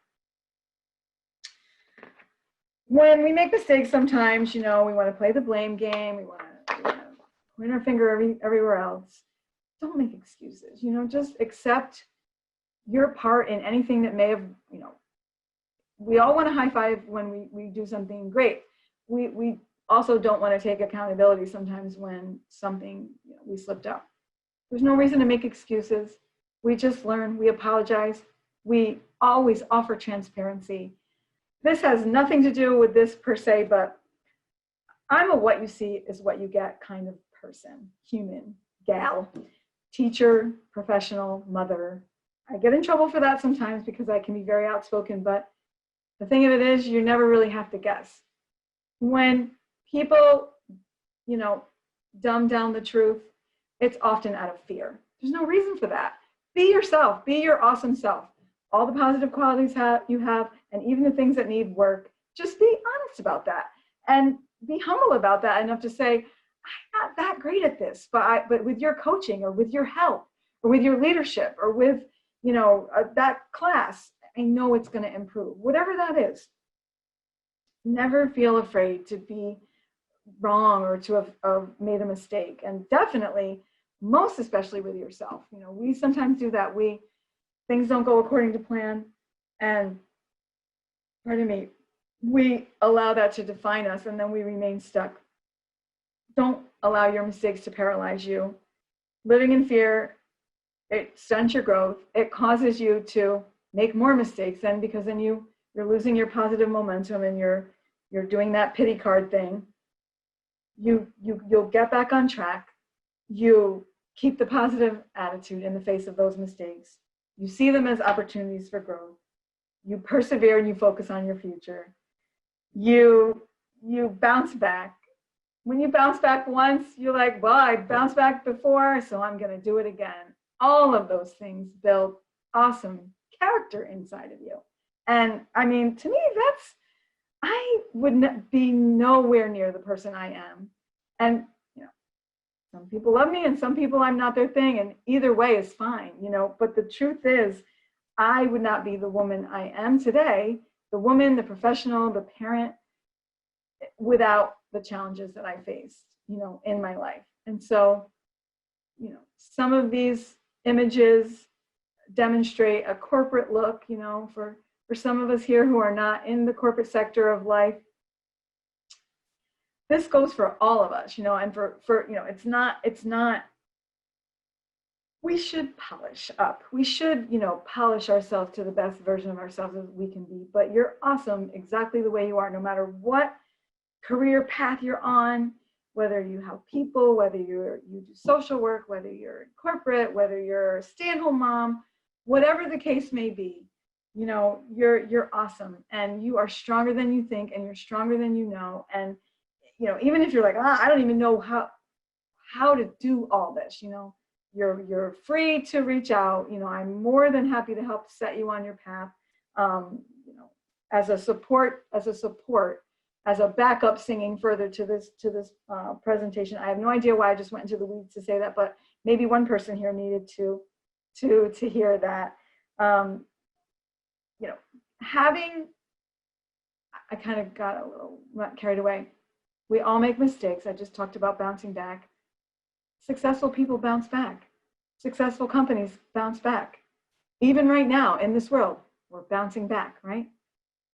Speaker 2: when we make mistakes, sometimes, we want to play the blame game. We want to point our finger everywhere else. Don't make excuses, just accept your part in anything that may have, we all want to high five when we do something great. We also don't want to take accountability sometimes when something, we slipped up. There's no reason to make excuses. We just learn, we apologize. We always offer transparency. This has nothing to do with this per se, but I'm a what you see is what you get kind of person, human, gal, teacher, professional, mother. I get in trouble for that sometimes because I can be very outspoken, but the thing of it is, you never really have to guess. When people, dumb down the truth, it's often out of fear. There's no reason for that. Be yourself, be your awesome self. All the positive qualities you have, and even the things that need work, just be honest about that. And be humble about that enough to say, I'm not that great at this, but with your coaching or with your help or with your leadership or with, that class, I know it's going to improve, whatever that is. Never feel afraid to be wrong or to have made a mistake. And definitely, most especially with yourself. We sometimes do that. Things don't go according to plan. And pardon me, we allow that to define us and then we remain stuck. Don't allow your mistakes to paralyze you. Living in fear, it stunts your growth. It causes you to make more mistakes then, because then you're losing your positive momentum and you're doing that pity card thing. You'll get back on track. You keep the positive attitude in the face of those mistakes. You see them as opportunities for growth. You persevere and you focus on your future. You bounce back. When you bounce back once, you're like, well, I bounced back before, so I'm going to do it again. All of those things build awesome character inside of you. And I mean, to me, I would be nowhere near the person I am. And, some people love me and some people I'm not their thing. And either way is fine, but the truth is, I would not be the woman I am today, the woman, the professional, the parent, without the challenges that I faced, in my life. And so, some of these images demonstrate a corporate look, for some of us here who are not in the corporate sector of life. This goes for all of us, and for it's not, we should polish up. We should, polish ourselves to the best version of ourselves as we can be. But you're awesome exactly the way you are, no matter what career path you're on, whether you help people, whether you do social work, whether you're in corporate, whether you're a stay-at-home mom, whatever the case may be, you're awesome, and you are stronger than you think, and you're stronger than you know. And even if you're like, I don't even know how to do all this, you're free to reach out. I'm more than happy to help set you on your path, as a support, as a backup singing further to this presentation. I have no idea why I just went into the weeds to say that, but maybe one person here needed to hear that. I kind of got a little carried away. We all make mistakes. I just talked about bouncing back. Successful people bounce back. Successful companies bounce back. Even right now in this world, we're bouncing back, right?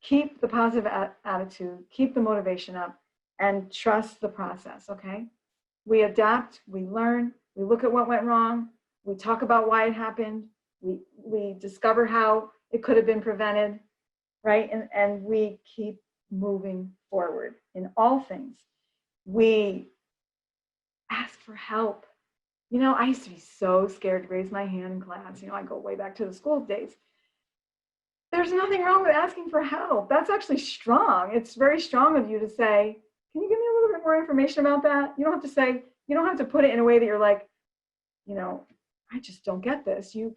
Speaker 2: Keep the positive attitude, keep the motivation up, and trust the process, okay? We adapt, we learn, we look at what went wrong, we talk about why it happened, we discover how it could have been prevented, right? And we keep moving forward in all things. We ask for help. I used to be so scared to raise my hand in class. I go way back to the school days. There's nothing wrong with asking for help. That's actually strong. It's very strong of you to say, can you give me a little bit more information about that? You don't have to put it in a way that you're like, I just don't get this. You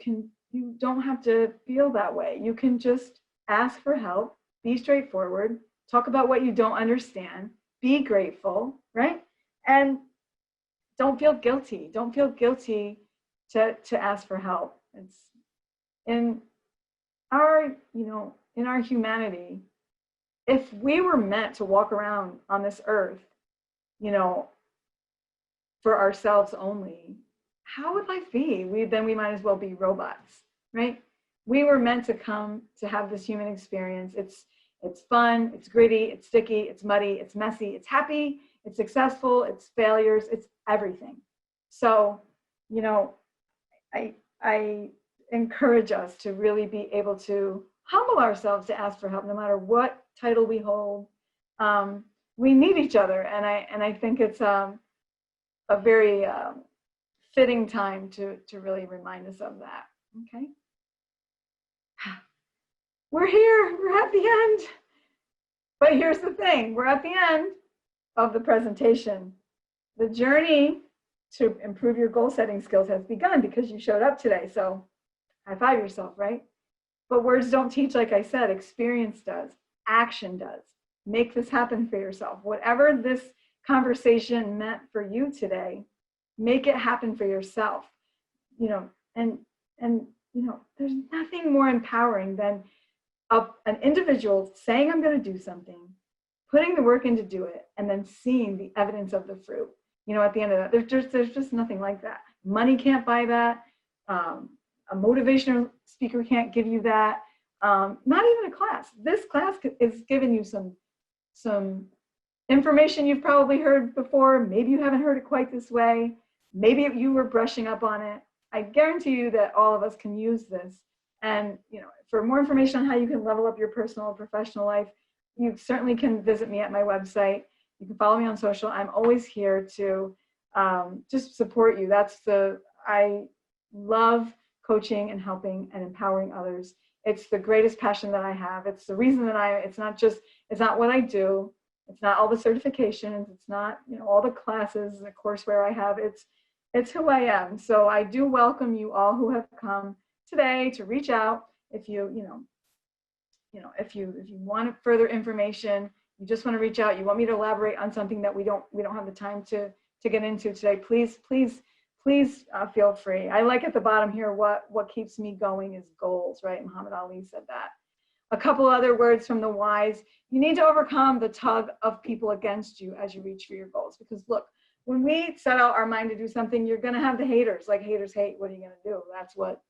Speaker 2: don't have to feel that way. You can just ask for help, be straightforward, talk about what you don't understand, be grateful, right? And don't feel guilty. Don't feel guilty to ask for help. It's in our humanity. If we were meant to walk around on this earth, for ourselves only, how would life be? We might as well be robots, right? We were meant to come to have this human experience. It's fun, it's gritty, it's sticky, it's muddy, it's messy, it's happy, it's successful, it's failures, it's everything. So, I encourage us to really be able to humble ourselves to ask for help, no matter what title we hold. We need each other, and I think it's a very fitting time to really remind us of that. Okay, we're here. We're at the end. But here's the thing: we're at the end of the presentation. The journey to improve your goal setting skills has begun because you showed up today. So high five yourself, right? But words don't teach, like I said. Experience does. Action does. Make this happen for yourself. Whatever this conversation meant for you today, make it happen for yourself. And there's nothing more empowering than an individual saying, I'm going to do something, putting the work in to do it, and then seeing the evidence of the fruit. At the end of that, there's just nothing like that. Money can't buy that. A motivational speaker can't give you that. Not even a class. This class is giving you some information you've probably heard before. Maybe you haven't heard it quite this way. Maybe you were brushing up on it. I guarantee you that all of us can use this. And for more information on how you can level up your personal and professional life, you certainly can visit me at my website. You can follow me on social. I'm always here to just support you. I love coaching and helping and empowering others. It's the greatest passion that I have. It's the reason that it's not what I do. It's not all the certifications. It's not, all the classes and the courseware I have. It's who I am. So I do welcome you all who have come today to reach out. If you want further information, you just want to reach out, you want me to elaborate on something that we don't have the time to get into today, please please feel free. I like at the bottom here, what keeps me going is goals, right? Muhammad Ali said that. A couple other words from the wise. You need to overcome the tug of people against you as you reach for your goals. Because look, when we set out our mind to do something, you're going to have the haters. Like haters hate. What are you going to do? That's what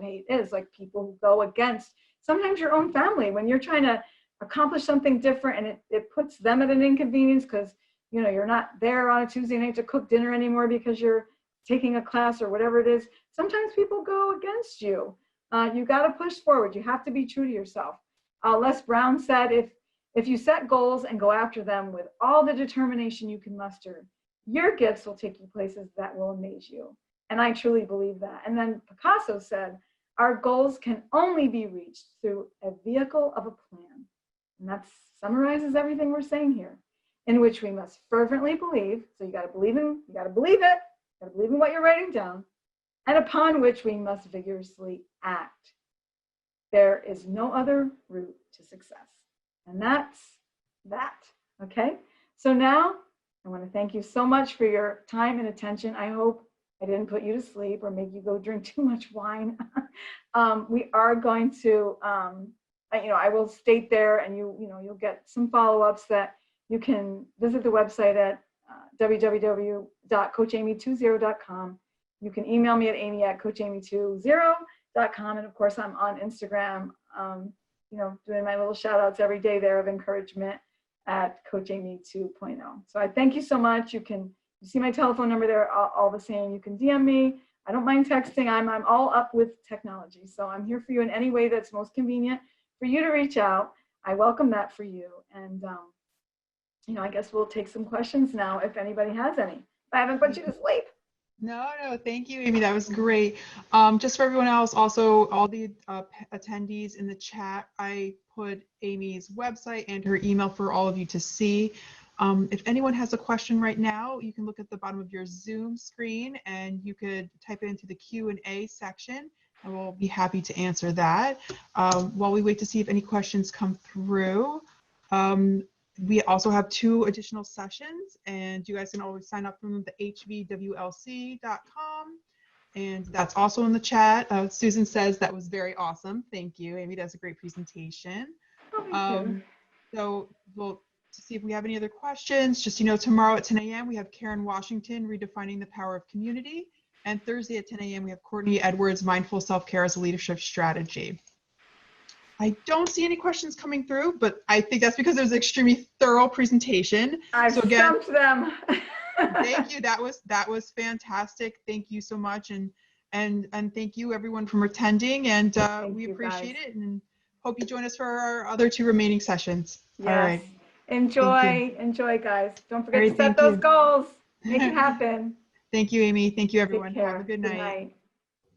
Speaker 2: hate is. Like people who go against sometimes your own family when you're trying to accomplish something different, and it puts them at an inconvenience because you're not there on a Tuesday night to cook dinner anymore because you're taking a class or whatever it is. Sometimes people go against you. You got to push forward. You have to be true to yourself. Les Brown said, if you set goals and go after them with all the determination you can muster, your gifts will take you places that will amaze you. And I truly believe that. And then Picasso said, our goals can only be reached through a vehicle of a plan. And that summarizes everything we're saying here, in which we must fervently believe. So you got to believe it. You got to believe in what you're writing down, and upon which we must vigorously act. There is no other route to success. And that's that. Okay. So now I want to thank you so much for your time and attention. I hope I didn't put you to sleep or make you go drink too much wine. We are going to, I will state there, and you'll get some follow-ups that you can visit the website at www.coachamy20.com. You can email me at amy@coachamy20.com. And of course, I'm on Instagram, doing my little shout outs every day there of encouragement at Coach Amy 2.0. So I thank you so much. You see my telephone number there, all the same. You can DM me. I don't mind texting. I'm all up with technology. So I'm here for you in any way that's most convenient for you to reach out. I welcome that for you. And, I guess we'll take some questions now if anybody has any. I haven't put you to sleep.
Speaker 1: No, thank you, Amy. That was great. Just for everyone else, also all the attendees in the chat, I put Amy's website and her email for all of you to see. If anyone has a question right now, you can look at the bottom of your Zoom screen and you could type it into the Q&A section, and we'll be happy to answer that. While we wait to see if any questions come through, we also have 2 additional sessions, and you guys can always sign up from the hvwlc.com, and that's also in the chat. Susan says that was very awesome. Thank you, Amy. That's a great presentation. So we'll see if we have any other questions. Just, tomorrow at 10 a.m. we have Karen Washington, Redefining the Power of Community, and Thursday at 10 a.m. we have Courtney Edwards, Mindful Self-Care as a Leadership Strategy. I don't see any questions coming through, but I think that's because there's an extremely thorough presentation.
Speaker 2: I've stumped them.
Speaker 1: Thank you. That was fantastic. Thank you so much, and thank you everyone for attending, and we appreciate it, and hope you join us for our other 2 remaining sessions.
Speaker 2: Yes.
Speaker 1: All right.
Speaker 2: Enjoy, guys. Don't forget to set those goals. Make it happen.
Speaker 1: Thank you, Amy. Thank you, everyone.
Speaker 2: Take care.
Speaker 1: Have a good night.